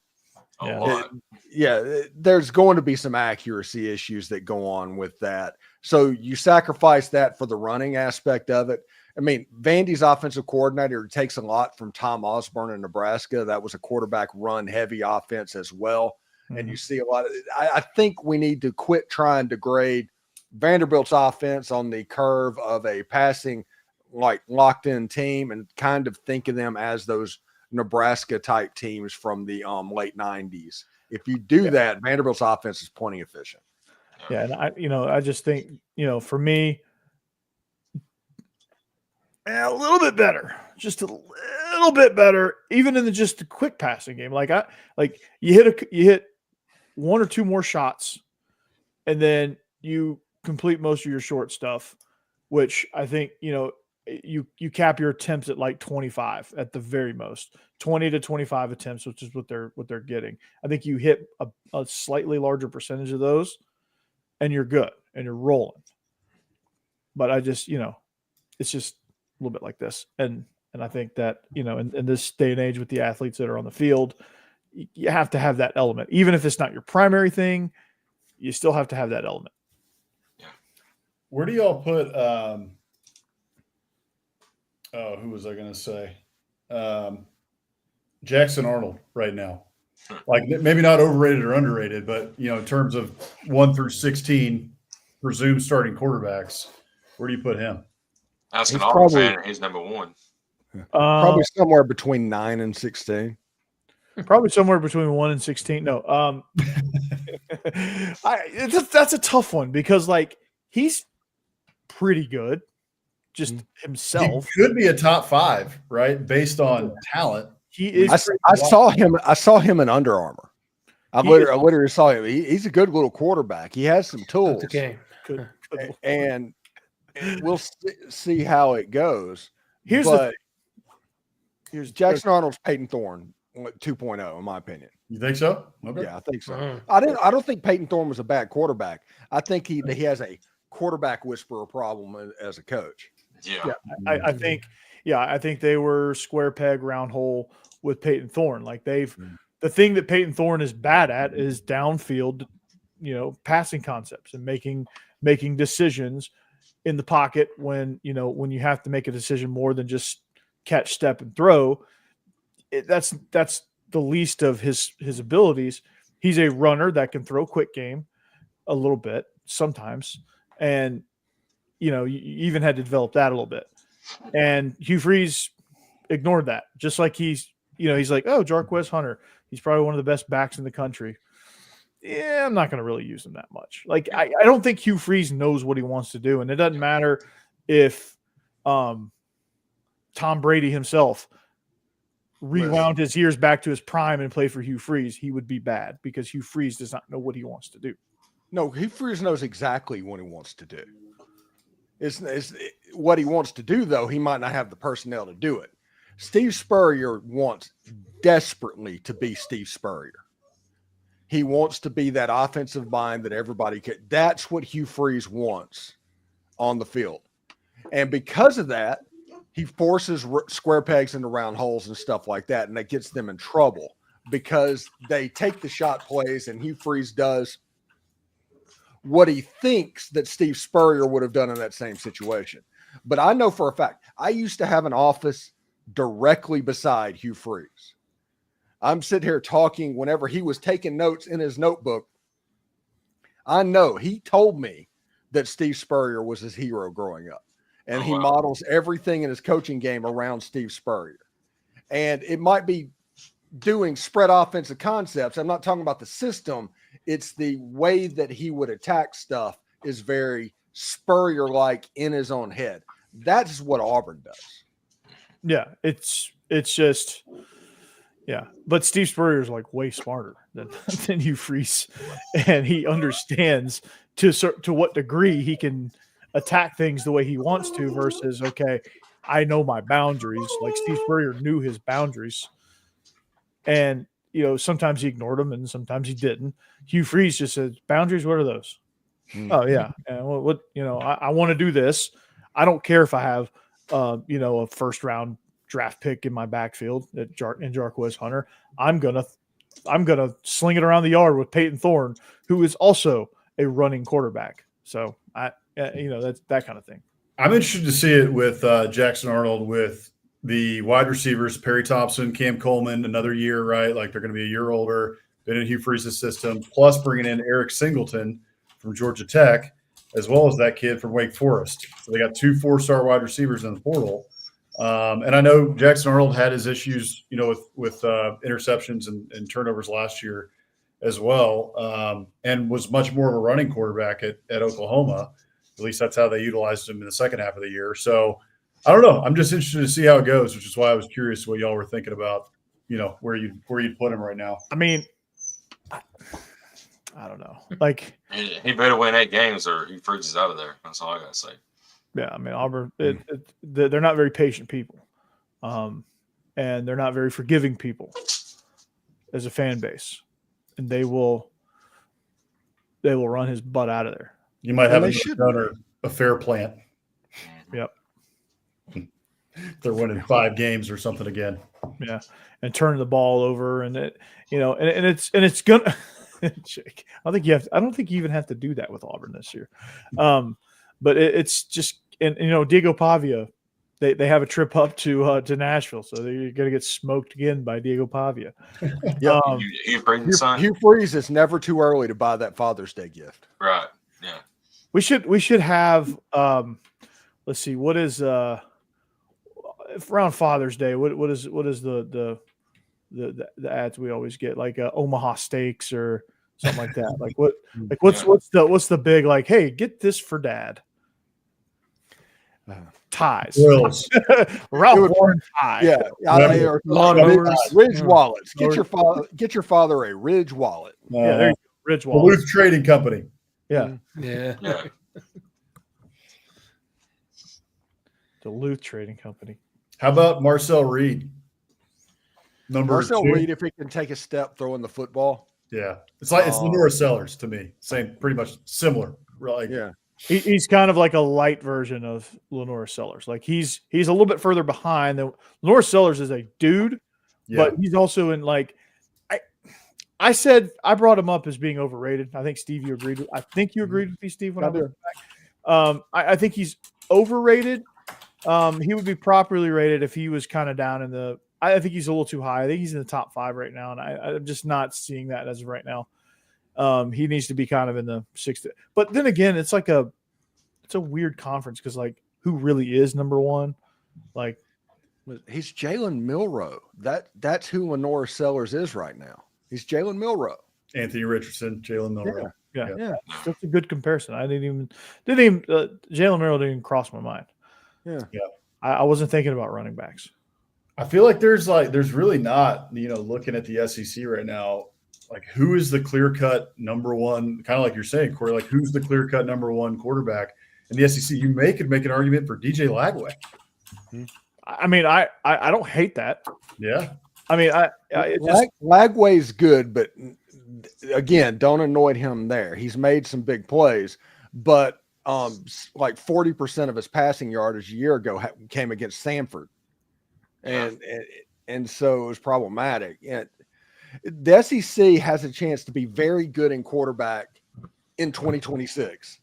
There's going to be some accuracy issues that go on with that. So you sacrifice that for the running aspect of it. I mean, Vandy's offensive coordinator takes a lot from Tom Osborne in Nebraska. That was a quarterback run heavy offense as well. Mm-hmm. And you see a lot of I think we need to quit trying to grade Vanderbilt's offense on the curve of a passing, like locked in team, and kind of think of them as those Nebraska type teams from the late 90s. If you do that, Vanderbilt's offense is plenty efficient. Yeah. And I just think, for me, a little bit better, just a little bit better, even in just the quick passing game. You hit one or two more shots, and then you complete most of your short stuff, which I think you cap your attempts at like 25 at the very most, 20 to 25 attempts, which is what they're getting. I think you hit a slightly larger percentage of those, and you're good and you're rolling. But I just it's just a little bit like this. And I think that, in this day and age with the athletes that are on the field, you have to have that element. Even if it's not your primary thing, you still have to have that element. Yeah. Where do y'all put who was I going to say? Jackson Arnold right now. Like, maybe not overrated or underrated, but, in terms of 1 through 16 presumed starting quarterbacks, where do you put him? Ask an Auburn fan, he's number 1. Probably somewhere between 9 and 16. Probably somewhere between 1 and 16. No, that's a tough one because he's pretty good, just himself. He could be a top 5, right? Based on talent. He is. I saw him in Under Armour. I literally saw him. He's a good little quarterback. He has some tools. Okay. And we'll see how it goes. Here's Jackson Arnold's Peyton Thorne 2.0, in my opinion. You think so? Okay. Yeah, I think so. I don't think Peyton Thorne was a bad quarterback. I think he has a quarterback whisperer problem as a coach. Yeah. I think they were square peg round hole with Peyton Thorne. The thing that Peyton Thorne is bad at is downfield, passing concepts and making decisions in the pocket when you have to make a decision more than just catch, step, and throw. That's the least of his abilities. He's a runner that can throw quick game a little bit sometimes, and you even had to develop that a little bit. And Hugh Freeze ignored that, just like he's like, oh, Jarquez Hunter, he's probably one of the best backs in the country. Yeah, I'm not going to really use him that much. I don't think Hugh Freeze knows what he wants to do, and it doesn't matter if Tom Brady himself rewound his years back to his prime and played for Hugh Freeze, he would be bad because Hugh Freeze does not know what he wants to do. No, Hugh Freeze knows exactly what he wants to do. It's what he wants to do, though. He might not have the personnel to do it. Steve Spurrier wants desperately to be Steve Spurrier. He wants to be that offensive mind that everybody can. That's what Hugh Freeze wants on the field. And because of that, he forces square pegs into round holes and stuff like that, and that gets them in trouble because they take the shot plays, and Hugh Freeze does what he thinks that Steve Spurrier would have done in that same situation. But I know for a fact, I used to have an office directly beside Hugh Freeze. I'm sitting here talking whenever he was taking notes in his notebook. I know he told me that Steve Spurrier was his hero growing up. And he models everything in his coaching game around Steve Spurrier. And it might be doing spread offensive concepts. I'm not talking about the system. It's the way that he would attack stuff is very Spurrier-like in his own head. That's what Auburn does. Yeah, it's just – yeah, but Steve Spurrier is way smarter than Hugh Freeze, and he understands to what degree he can attack things the way he wants to versus, okay, I know my boundaries. Like Steve Spurrier knew his boundaries, and sometimes he ignored them, and sometimes he didn't. Hugh Freeze just said, "Boundaries, what are those?" Oh yeah, and what I want to do this. I don't care if I have a first round draft pick in my backfield in Jarquez Hunter. I'm gonna sling it around the yard with Peyton Thorne, who is also a running quarterback. So that's that kind of thing. I'm interested to see it with Jackson Arnold, with the wide receivers, Perry Thompson, Cam Coleman, another year, right? Like they're going to be a year older, been in Hugh Freeze's system, plus bringing in Eric Singleton from Georgia Tech, as well as that kid from Wake Forest. So they got 2 4-star wide receivers in the portal. And I know Jackson Arnold had his issues, with interceptions and turnovers last year as well, and was much more of a running quarterback at Oklahoma. At least that's how they utilized him in the second half of the year. So I don't know. I'm just interested to see how it goes, which is why I was curious what y'all were thinking about, where you'd put him right now. I mean, I don't know. Like he better win 8 games or he freezes out of there. That's all I gotta say. Yeah, I mean Auburn. They're not very patient people, and they're not very forgiving people as a fan base, and they will run his butt out of there. You might have a fair plant. Yep. They're winning 5 games or something again. Yeah, and turning the ball over, and it's gonna. Jake, I don't think you even have to do that with Auburn this year. But it's just, and Diego Pavia, they have a trip up to Nashville, so they're going to get smoked again by Diego Pavia. Yeah, Hugh Freeze, it's never too early to buy that Father's Day gift. Right. Yeah. We should have. Let's see, what is around Father's Day? What is the ads we always get, like Omaha Steaks or something like that? What's the big, like, hey, get this for Dad? Ties. Ralph Lauren ties. Yeah. Ridge wallets. Get your father a Ridge wallet. Yeah, there you go. Ridge wallet. Duluth Trading Company. Yeah. Yeah. Duluth Trading Company. How about Marcel Reed? Marcel 2. Reed, if he can take a step throwing the football. Yeah. It's Lenora Sellers to me. Same, pretty much similar. Like, yeah. He's kind of like a light version of Lenora Sellers. Like he's a little bit further behind. Lenora Sellers is a dude, but he's also in, like, I said I brought him up as being overrated. I think Steve, you agreed. I think you agreed with me, Steve, when I was back. I think he's overrated. He would be properly rated if he was kind of down in the. I think he's a little too high. I think he's in the top 5 right now, and I'm just not seeing that as of right now. He needs to be kind of in the 6th. But then again, it's a weird conference because, like, who really is number 1? Like, he's Jalen Milroe. That's who Lenora Sellers is right now. He's Jalen Milroe. Anthony Richardson, Jalen Milroe. Yeah. That's a good comparison. I didn't even Jalen Milroe didn't even cross my mind. Yeah. I wasn't thinking about running backs. I feel like there's really not, looking at the SEC right now, like, who is the clear-cut number 1, kind of like you're saying, Corey, like, who's the clear-cut number 1 quarterback in the SEC? You could make an argument for DJ Lagway. I mean, I don't hate that. Yeah. I mean, Lagway's good, but again, don't annoy him there. He's made some big plays, but like 40% of his passing yardage a year ago came against Samford. And so it was problematic. And the SEC has a chance to be very good in quarterback in 2026.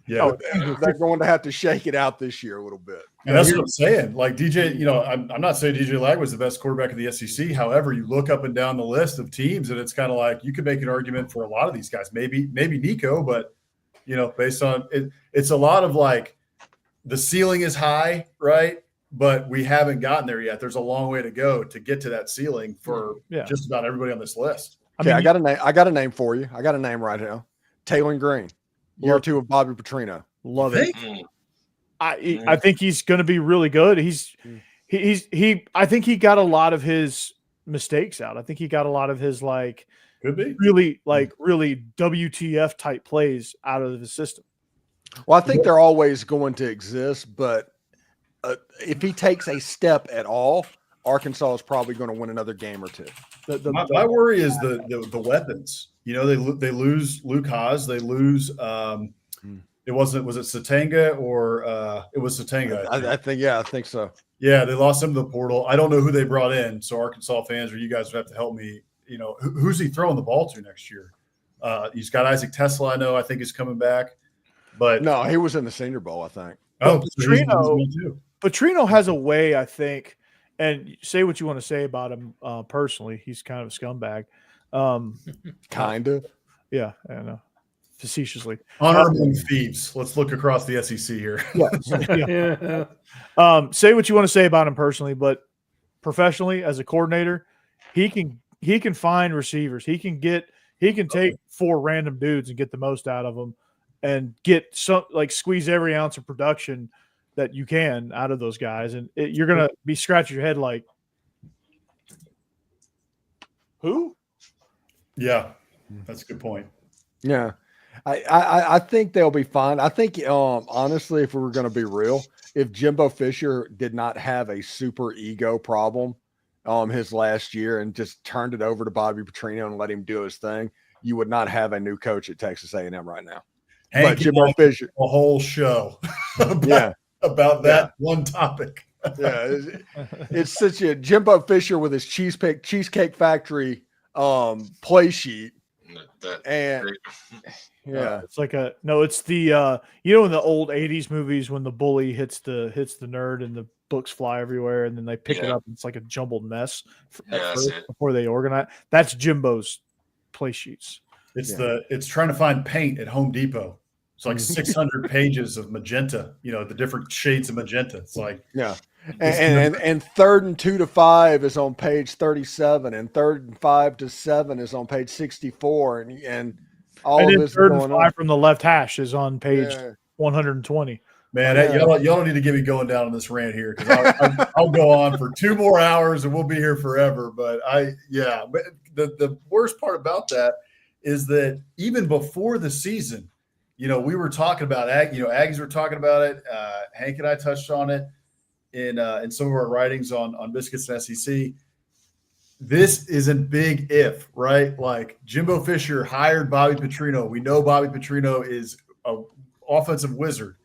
Yeah, they're going to have to shake it out this year a little bit. And that's what I'm saying. Like DJ, I'm not saying DJ Lag was the best quarterback in the SEC. However, you look up and down the list of teams, and it's kind of like you could make an argument for a lot of these guys. Maybe Nico, but based on it, it's a lot of like the ceiling is high, right? But we haven't gotten there yet. There's a long way to go to get to that ceiling for just about everybody on this list. I got a name for you. I got a name right now. Taylor Green, year 2 of Bobby Petrino. Love it. I think he's going to be really good. I think he got a lot of his mistakes out. I think he got a lot of his could be really WTF type plays out of his system. Well, I think they're always going to exist, but if he takes a step at all, Arkansas is probably going to win another game or two. My worry is the weapons. You know, they lose Luke Haas. They lose. Was it Satanga or it was Satanga? I think so. Yeah, they lost him to the portal. I don't know who they brought in. So Arkansas fans or you guys would have to help me. You know, who's he throwing the ball to next year? He's got Isaac Tesla. I know. I think is coming back. But no, he was in the Senior Bowl, I think. Oh, Petrino has a way, I think. And say what you want to say about him personally. He's kind of a scumbag. Kind of. Yeah, I know. Facetiously. Honorable thieves. Let's look across the SEC here. Yeah. Say what you want to say about him personally, but professionally as a coordinator, he can find receivers. He can take 4 random dudes and get the most out of them and get squeeze every ounce of production that you can out of those guys. And you're going to be scratching your head like, who? Yeah, that's a good point. Yeah. I think they'll be fine. I think, honestly, if we were going to be real, if Jimbo Fisher did not have a super ego problem his last year and just turned it over to Bobby Petrino and let him do his thing, you would not have a new coach at Texas A&M right now. Hank, but Jimbo Fisher, a whole show about that one topic. Yeah, it's such a Jimbo Fisher with his Cheesecake Factory play sheet. It's like it's the in the old 80s movies when the bully hits the nerd and the books fly everywhere and then they pick it up and it's like a jumbled mess before they organize. That's Jimbo's play sheets. It's trying to find paint at Home Depot. It's like 600 pages of magenta, the different shades of magenta. It's like and 3rd and 2 to 5 is on page 37 and 3rd and 5 to 7 is on page 64 and all of this 3rd and 5 from the left hash is on page 120. Man, y'all don't need to get me going down on this rant here because I'll go on for 2 more hours and we'll be here forever. But the worst part about that is that even before the season, we were talking about Aggies were talking about it. Hank and I touched on it in some of our writings on Biscuits and SEC. This isn't big if, right? Like Jimbo Fisher hired Bobby Petrino. We know Bobby Petrino is an offensive wizard.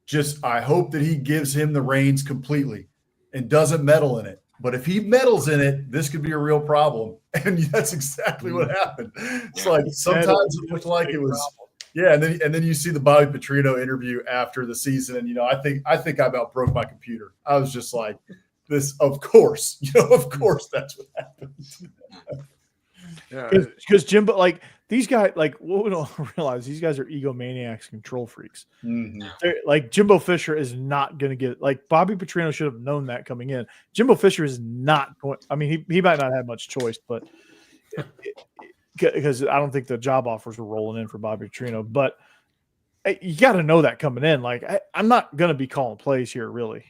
Just I hope that he gives him the reins completely and doesn't meddle in it. But if he meddles in it, this could be a real problem. And that's exactly what happened. It's like sometimes it looked like it was and then you see the Bobby Petrino interview after the season, and I think I about broke my computer. I was just like, this, of course, of course that's what happened. Because Jimbo, like these guys, like what we don't realize, these guys are egomaniacs, control freaks. Mm-hmm. Like Jimbo Fisher is not going to get, like Bobby Petrino should have known that coming in. Jimbo Fisher is not going. I mean, he might not have much choice, but because I don't think the job offers were rolling in for Bobby Petrino, but you got to know that coming in. Like I'm not going to be calling plays here, really.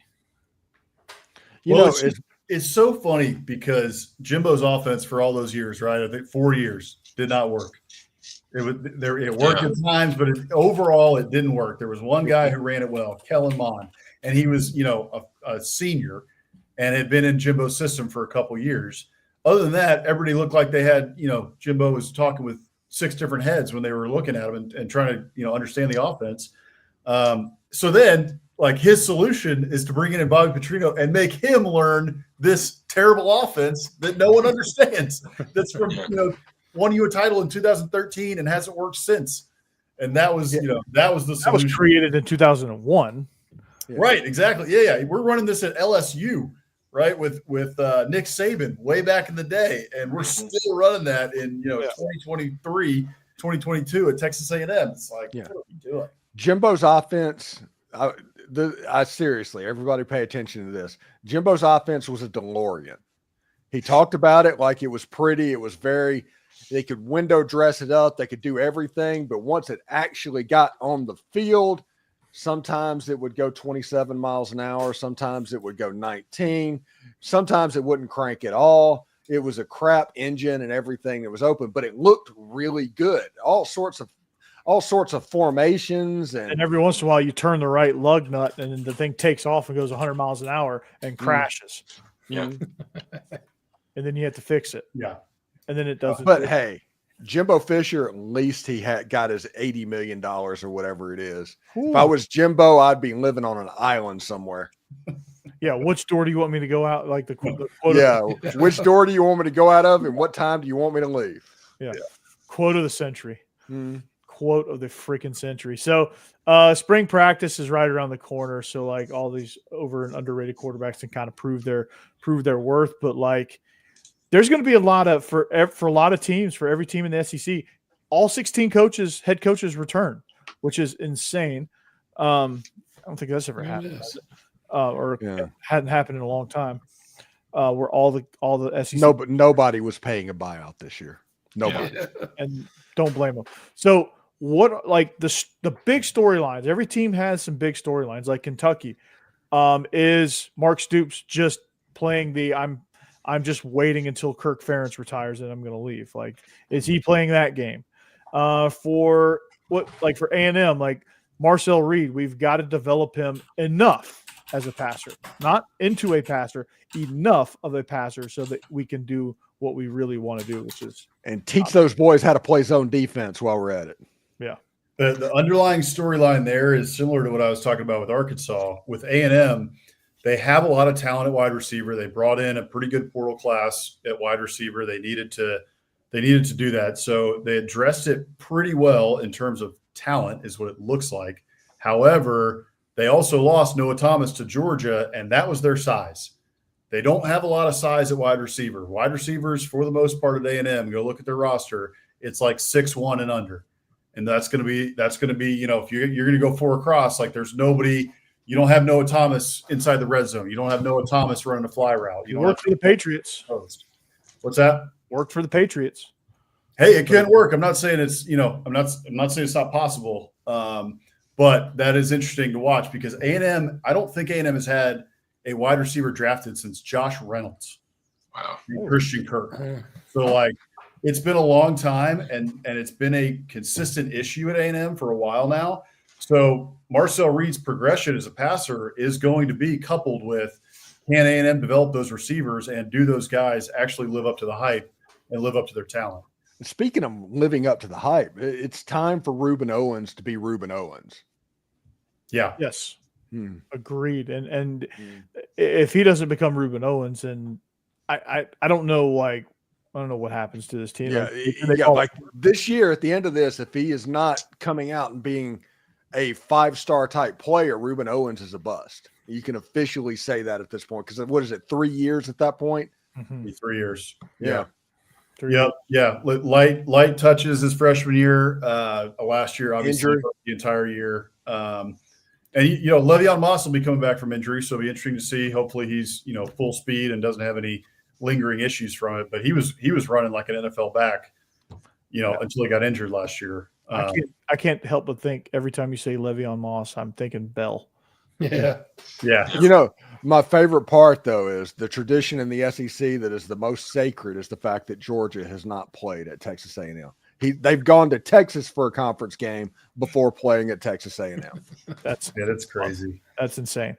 It's so funny because Jimbo's offense for all those years, right? I think 4 years did not work. It worked at times, but overall it didn't work. There was one guy who ran it well, Kellen Mond, and he was, a senior and had been in Jimbo's system for a couple years. Other than that, everybody looked like they had, Jimbo was talking with 6 different heads when they were looking at him and trying to, understand the offense. So then, like, his solution is to bring in Bobby Petrino and make him learn this terrible offense that no one understands. That's from, won you a title in 2013 and hasn't worked since. And that was, that was the solution. That was created in 2001. Right, exactly. Yeah. We're running this at LSU, right, with Nick Saban way back in the day, and we're still running that in 2023, 2022 at Texas A&M. It's like, what are we doing? Jimbo's offense. I seriously, everybody pay attention to this. Jimbo's offense was a DeLorean. He talked about it like it was pretty. It was they could window dress it up. They could do everything. But once it actually got on the field, sometimes it would go 27 miles an hour. Sometimes it would go 19. Sometimes it wouldn't crank at all. It was a crap engine and everything that was open, but it looked really good. All sorts of all sorts of formations. And every once in a while, you turn the right lug nut, and then the thing takes off and goes 100 miles an hour and crashes. Yeah. And then you have to fix it. Yeah. And then it doesn't. But hey, Jimbo Fisher, at least he had got his $80 million or whatever it is. Ooh. If I was Jimbo, I'd be living on an island somewhere. Yeah. Which door do you want me to go out? Like the quote. Yeah. Which door do you want me to go out of, and what time do you want me to leave? Yeah. Quote of the century. Mm. Quote of the freaking century. So spring practice is right around the corner. So like all these over and underrated quarterbacks can kind of prove their worth. But like there's going to be a lot of for a lot of teams, for every team in the SEC, all 16 head coaches return, which is insane. I don't think that's ever happened. Hadn't happened in a long time. Where all the SEC nobody was paying a buyout this year. Nobody. Yeah. And don't blame them. So what, like the big storylines, every team has some big storylines, like Kentucky. Is Mark Stoops just playing I'm just waiting until Kirk Ferentz retires and I'm going to leave? Like, is he playing that game? For A&M, like Marcel Reed, we've got to develop him enough as a passer, not into a passer, enough of a passer so that we can do what we really want to do, which is and teach those boys how to play zone defense while we're at it. Yeah. The underlying storyline there is similar to what I was talking about with Arkansas. With A&M, they have a lot of talent at wide receiver. They brought in a pretty good portal class at wide receiver. They needed to do that. So they addressed it pretty well in terms of talent, is what it looks like. However, they also lost Noah Thomas to Georgia, and that was their size. They don't have a lot of size at wide receiver. Wide receivers, for the most part at A&M, go look at their roster, it's like 6'1" and under. And that's going to be, if you're going to go 4 across, like there's nobody, you don't have Noah Thomas inside the red zone. You don't have Noah Thomas running a fly route. You worked for the Patriots. What's that? Worked for the Patriots. Hey, it can work. I'm not saying it's, I'm not saying it's not possible. But that is interesting to watch because A&M, I don't think A&M has had a wide receiver drafted since Josh Reynolds. Wow. And Christian Kirk. So like it's been a long time and it's been a consistent issue at A&M for a while now. So Marcel Reed's progression as a passer is going to be coupled with, can A&M develop those receivers and do those guys actually live up to the hype and live up to their talent? Speaking of living up to the hype, it's time for Reuben Owens to be Reuben Owens. Yeah. Yes. Agreed. And if he doesn't become Reuben Owens, then I don't know, like, I don't know what happens to this team. Like this year at the end of this, if he is not coming out and being a 5-star type player, Reuben Owens is a bust. You can officially say that at this point. Because what is it, 3 years at that point? 3 years. Yeah. Yeah. Light touches his freshman year. Last year, obviously, injury the entire year. And Le'Veon Moss will be coming back from injury, so it'll be interesting to see. Hopefully, he's full speed and doesn't have any lingering issues from it. But he was running like an NFL back, until he got injured last year. I can't help but think every time you say Le'Veon Moss, I'm thinking Bell. Yeah. My favorite part, though, is the tradition in the SEC that is the most sacred is the fact that Georgia has not played at Texas A&M. They've gone to Texas for a conference game before playing at Texas A&M. That's crazy. That's insane.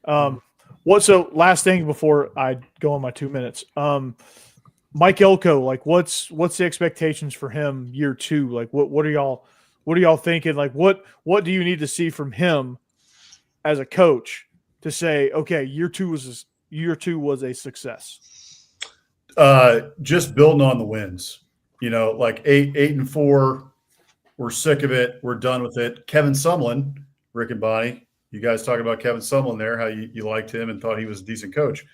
So last thing before I go on my 2 minutes, Mike Elko, like what's the expectations for him year 2? Like what are y'all thinking? Like what do you need to see from him as a coach to say, okay, year two was a success? Just building on the wins. Like 8-4, we're sick of it. We're done with it. Kevin Sumlin, Rick and Bonnie, you guys talking about Kevin Sumlin there, how you liked him and thought he was a decent coach.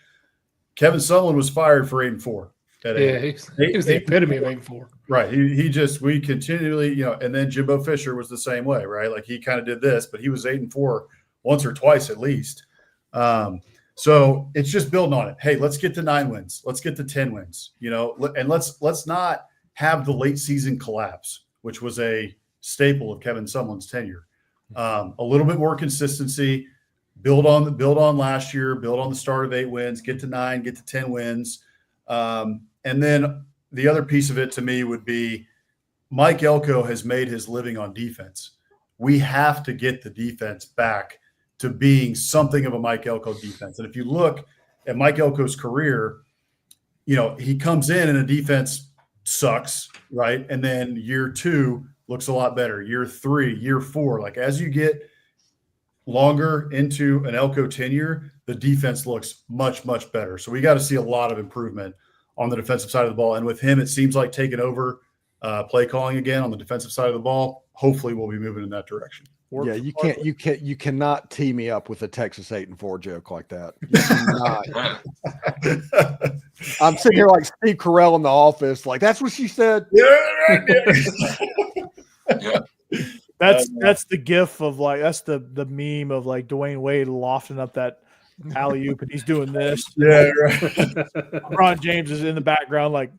Kevin Sumlin was fired for 8-4. Yeah, he was the epitome of 8-4. Right. We continually, and then Jimbo Fisher was the same way, right? Like he kind of did this, but he was 8-4 once or twice at least. So it's just building on it. Hey, let's get to 9 wins. Let's get to 10 wins, and let's not have the late season collapse, which was a staple of Kevin Sumlin's tenure. A little bit more consistency, build on last year, build on the start of 8 wins, get to 9, get to 10 wins. And then the other piece of it to me would be Mike Elko has made his living on defense. We have to get the defense back to being something of a Mike Elko defense. And if you look at Mike Elko's career, he comes in and the defense sucks, right? And then year 2 looks a lot better. Year 3, year 4, like as you get longer into an Elko tenure, the defense looks much, much better. So we got to see a lot of improvement on the defensive side of the ball. And with him, it seems like taking over play calling again on the defensive side of the ball. Hopefully we'll be moving in that direction. Yeah, you cannot tee me up with a Texas 8-4 joke like that. You cannot. I'm sitting here like Steve Carell in The Office, like that's what she said. Yeah. That's the gif of like that's the meme of like Dwayne Wade lofting up that alley oop and he's doing this. Yeah, right. LeBron James is in the background, like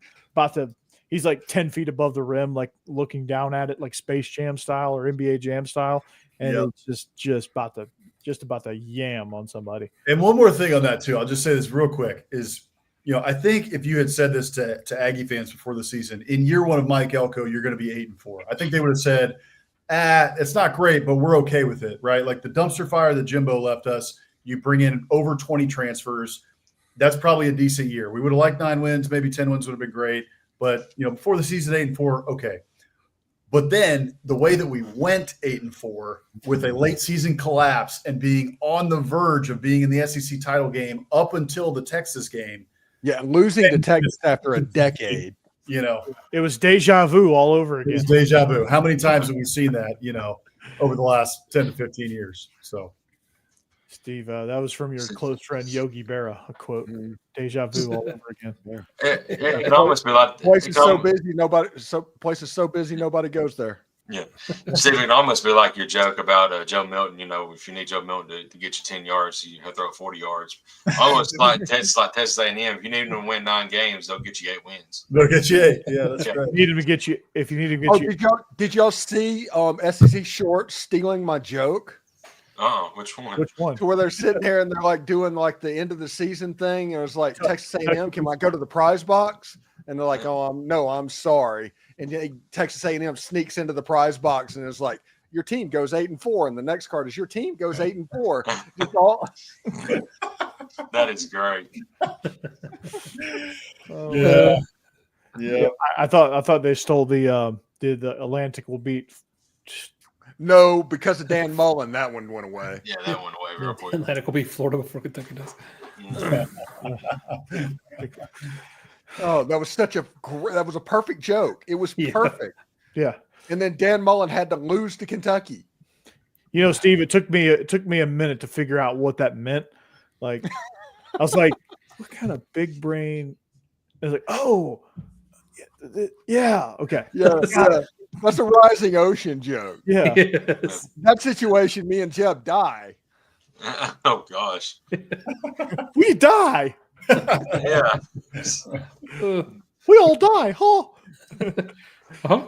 he's like 10 feet above the rim, like looking down at it like Space Jam style or NBA Jam style. And it's just about to yam on somebody. And one more thing on that too, I'll just say this real quick is, I think if you had said this to Aggie fans before the season, in year 1 of Mike Elko, you're going to be 8-4. I think they would have said, it's not great, but we're okay with it, right? Like the dumpster fire that Jimbo left us, you bring in over 20 transfers. That's probably a decent year. We would have liked 9 wins, maybe 10 wins would have been great. But, before the season, 8-4, okay. But then the way that we went 8-4 with a late season collapse and being on the verge of being in the SEC title game up until the Texas game. Yeah, losing to Texas after a decade. It was deja vu all over again. It was deja vu. How many times have we seen that, over the last 10 to 15 years? So, Steve, that was from your close friend Yogi Berra, a quote. Deja vu all over again. It can almost be like place is so busy, nobody goes there. Yeah, Steve, it can almost be like your joke about Joe Milton. If you need Joe Milton to get you 10 yards, you have to throw 40 yards. Almost like Texas A&M. If you need them to win 9 games, they'll get you 8 wins. They'll get you 8. Yeah, that's right. If you need to get you. Did y'all see SEC Short stealing my joke? Which one? Which one? To where they're sitting there and they're like doing like the end of the season thing. And it was like Texas A&M, can I go to the prize box? And they're like, I'm sorry. And then Texas A&M sneaks into the prize box and it's like, your team goes 8-4, and the next card is your team goes 8-4. Just all. That is great. Yeah. I thought they stole the Atlantic will beat. No, because of Dan Mullen, that one went away. Yeah, that went away real quick. Atlantic will be Florida before Kentucky does. Oh, that was a perfect joke. It was perfect. Yeah. And then Dan Mullen had to lose to Kentucky. Steve, it took me a minute to figure out what that meant. Like, I was like, what kind of big brain? I was like, oh, yeah, okay. Yeah. That's a rising ocean joke. Yeah. Yes. That situation, me and Jeb die. Oh gosh. We die. Yeah. We all die, huh? Uh-huh.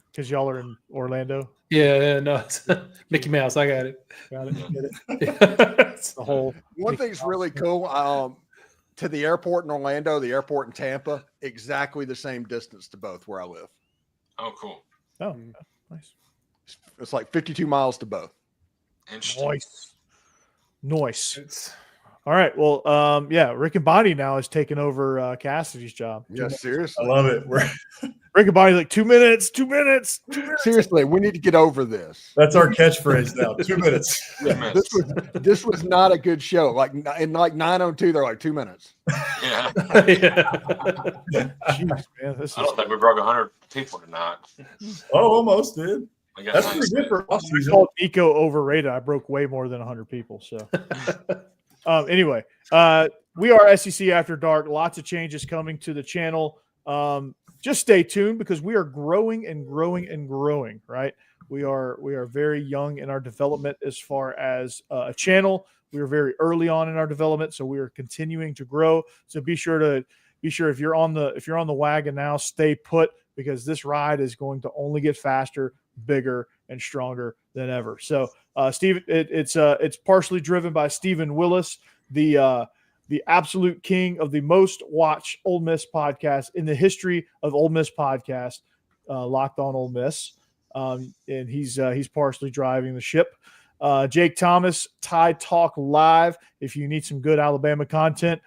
Because y'all are in Orlando. Yeah, no, it's Mickey Mouse. I got it. Got it. Get it. It's The whole One thing's really cool. To the airport in Orlando, the airport in Tampa, exactly the same distance to both where I live. Oh, cool. Oh, nice. It's like 52 miles to both. Interesting. Nice. All right. Well, Rick and Bonnie now has taken over Cassidy's job. Yeah, seriously. I love it. Rick and Bonnie's like 2 minutes. Seriously, we need to get over this. That's our catchphrase now. 2 minutes. Yeah, this was not a good show. Like in like 9:02, they're like 2 minutes. Yeah. Jeez, man, I don't think we broke 100 people tonight. Oh, almost, dude. We got That's nice pretty good for I off-season. called Nico overrated. I broke way more than 100 people. So, anyway, we are SEC After Dark. Lots of changes coming to the channel. Just stay tuned because we are growing and growing and growing. Right? We are very young in our development as far as a channel. We are very early on in our development, so we are continuing to grow. So be sure if you're on the wagon now, stay put because this ride is going to only get faster, bigger, and stronger than ever. So, Steve, it's partially driven by Stephen Willis, the absolute king of the most watched Ole Miss podcast in the history of Ole Miss podcast. Locked On Ole Miss, and he's partially driving the ship. Jake Thomas, Tide Talk Live. If you need some good Alabama content,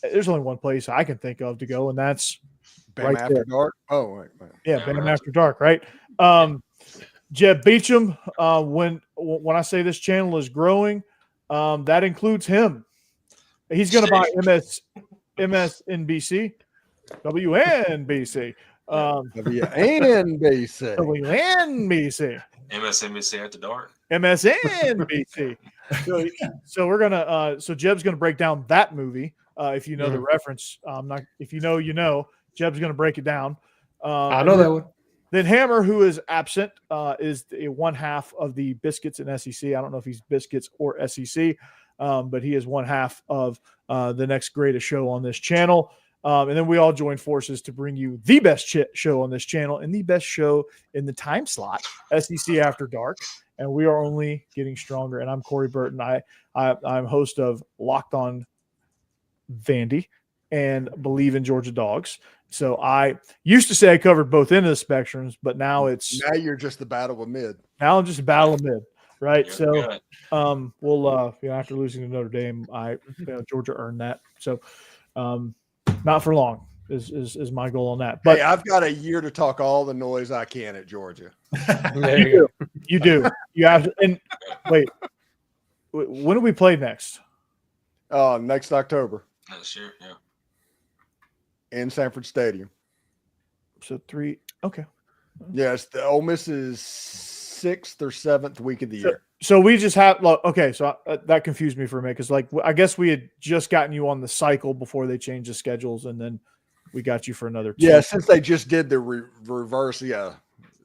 there's only one place I can think of to go, and that's Bam right After there. Dark. Oh, wait. Yeah, Yeah, Bam right. After Dark, right? Jeb Beecham, when I say this channel is growing, that includes him. He's going to buy MSNBC, WNBC, WNBC. WNBC, MSNBC After Dark. MSNBC. So we're gonna. So Jeb's gonna break down that movie. If you know the reference, not if you know, you know. Jeb's gonna break it down. I know that one. Then Hammer, who is absent, is one half of the Biscuits and SEC. I don't know if he's Biscuits or SEC, but he is one half of the next greatest show on this channel. And then we all join forces to bring you the best show on this channel and the best show in the time slot, SEC After Dark. And we are only getting stronger. And I'm Corey Burton. I'm host of Locked On Vandy and Believe in Georgia Dogs. So I used to say I covered both ends of the spectrums, but now you're just the battle of mid. Now I'm just a battle of mid, right? You're So good. we'll after losing to Notre Dame, Georgia earned that. So not for long is my goal on that. But Hey, I've got a year to talk all the noise I can at Georgia. There you go. you do. You have to, and wait, when do we play next? Next October Next year, yeah. in Sanford Stadium. So 3. Okay. Yes, the Ole Miss is 6th or 7th week of the year. So we just have okay. So that confused me for a minute because I guess we had just gotten you on the cycle before they changed the schedules, and then we got you for another 2. Yeah, since they just did the reverse. Yeah.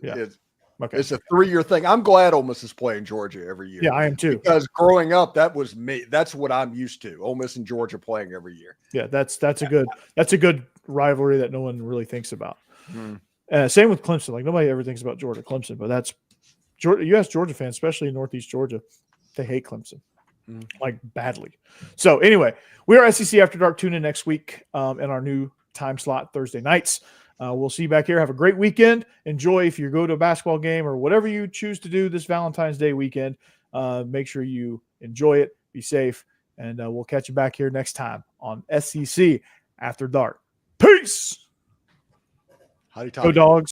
Okay. It's a 3-year thing. I'm glad Ole Miss is playing Georgia every year. Yeah, I am too. Because growing up, that was me. That's what I'm used to. Ole Miss and Georgia playing every year. Yeah, that's a good rivalry that no one really thinks about. Hmm. Same with Clemson. Like nobody ever thinks about Georgia Clemson, but that's Georgia. You ask Georgia fans, especially in Northeast Georgia, they hate Clemson like badly. So anyway, we are SEC After Dark. Tune in next week in our new time slot Thursday nights. We'll see you back here. Have a great weekend. Enjoy if you go to a basketball game or whatever you choose to do this Valentine's Day weekend. Make sure you enjoy it. Be safe, and we'll catch you back here next time on SEC After Dark. Peace. Howdy, Go Dogs.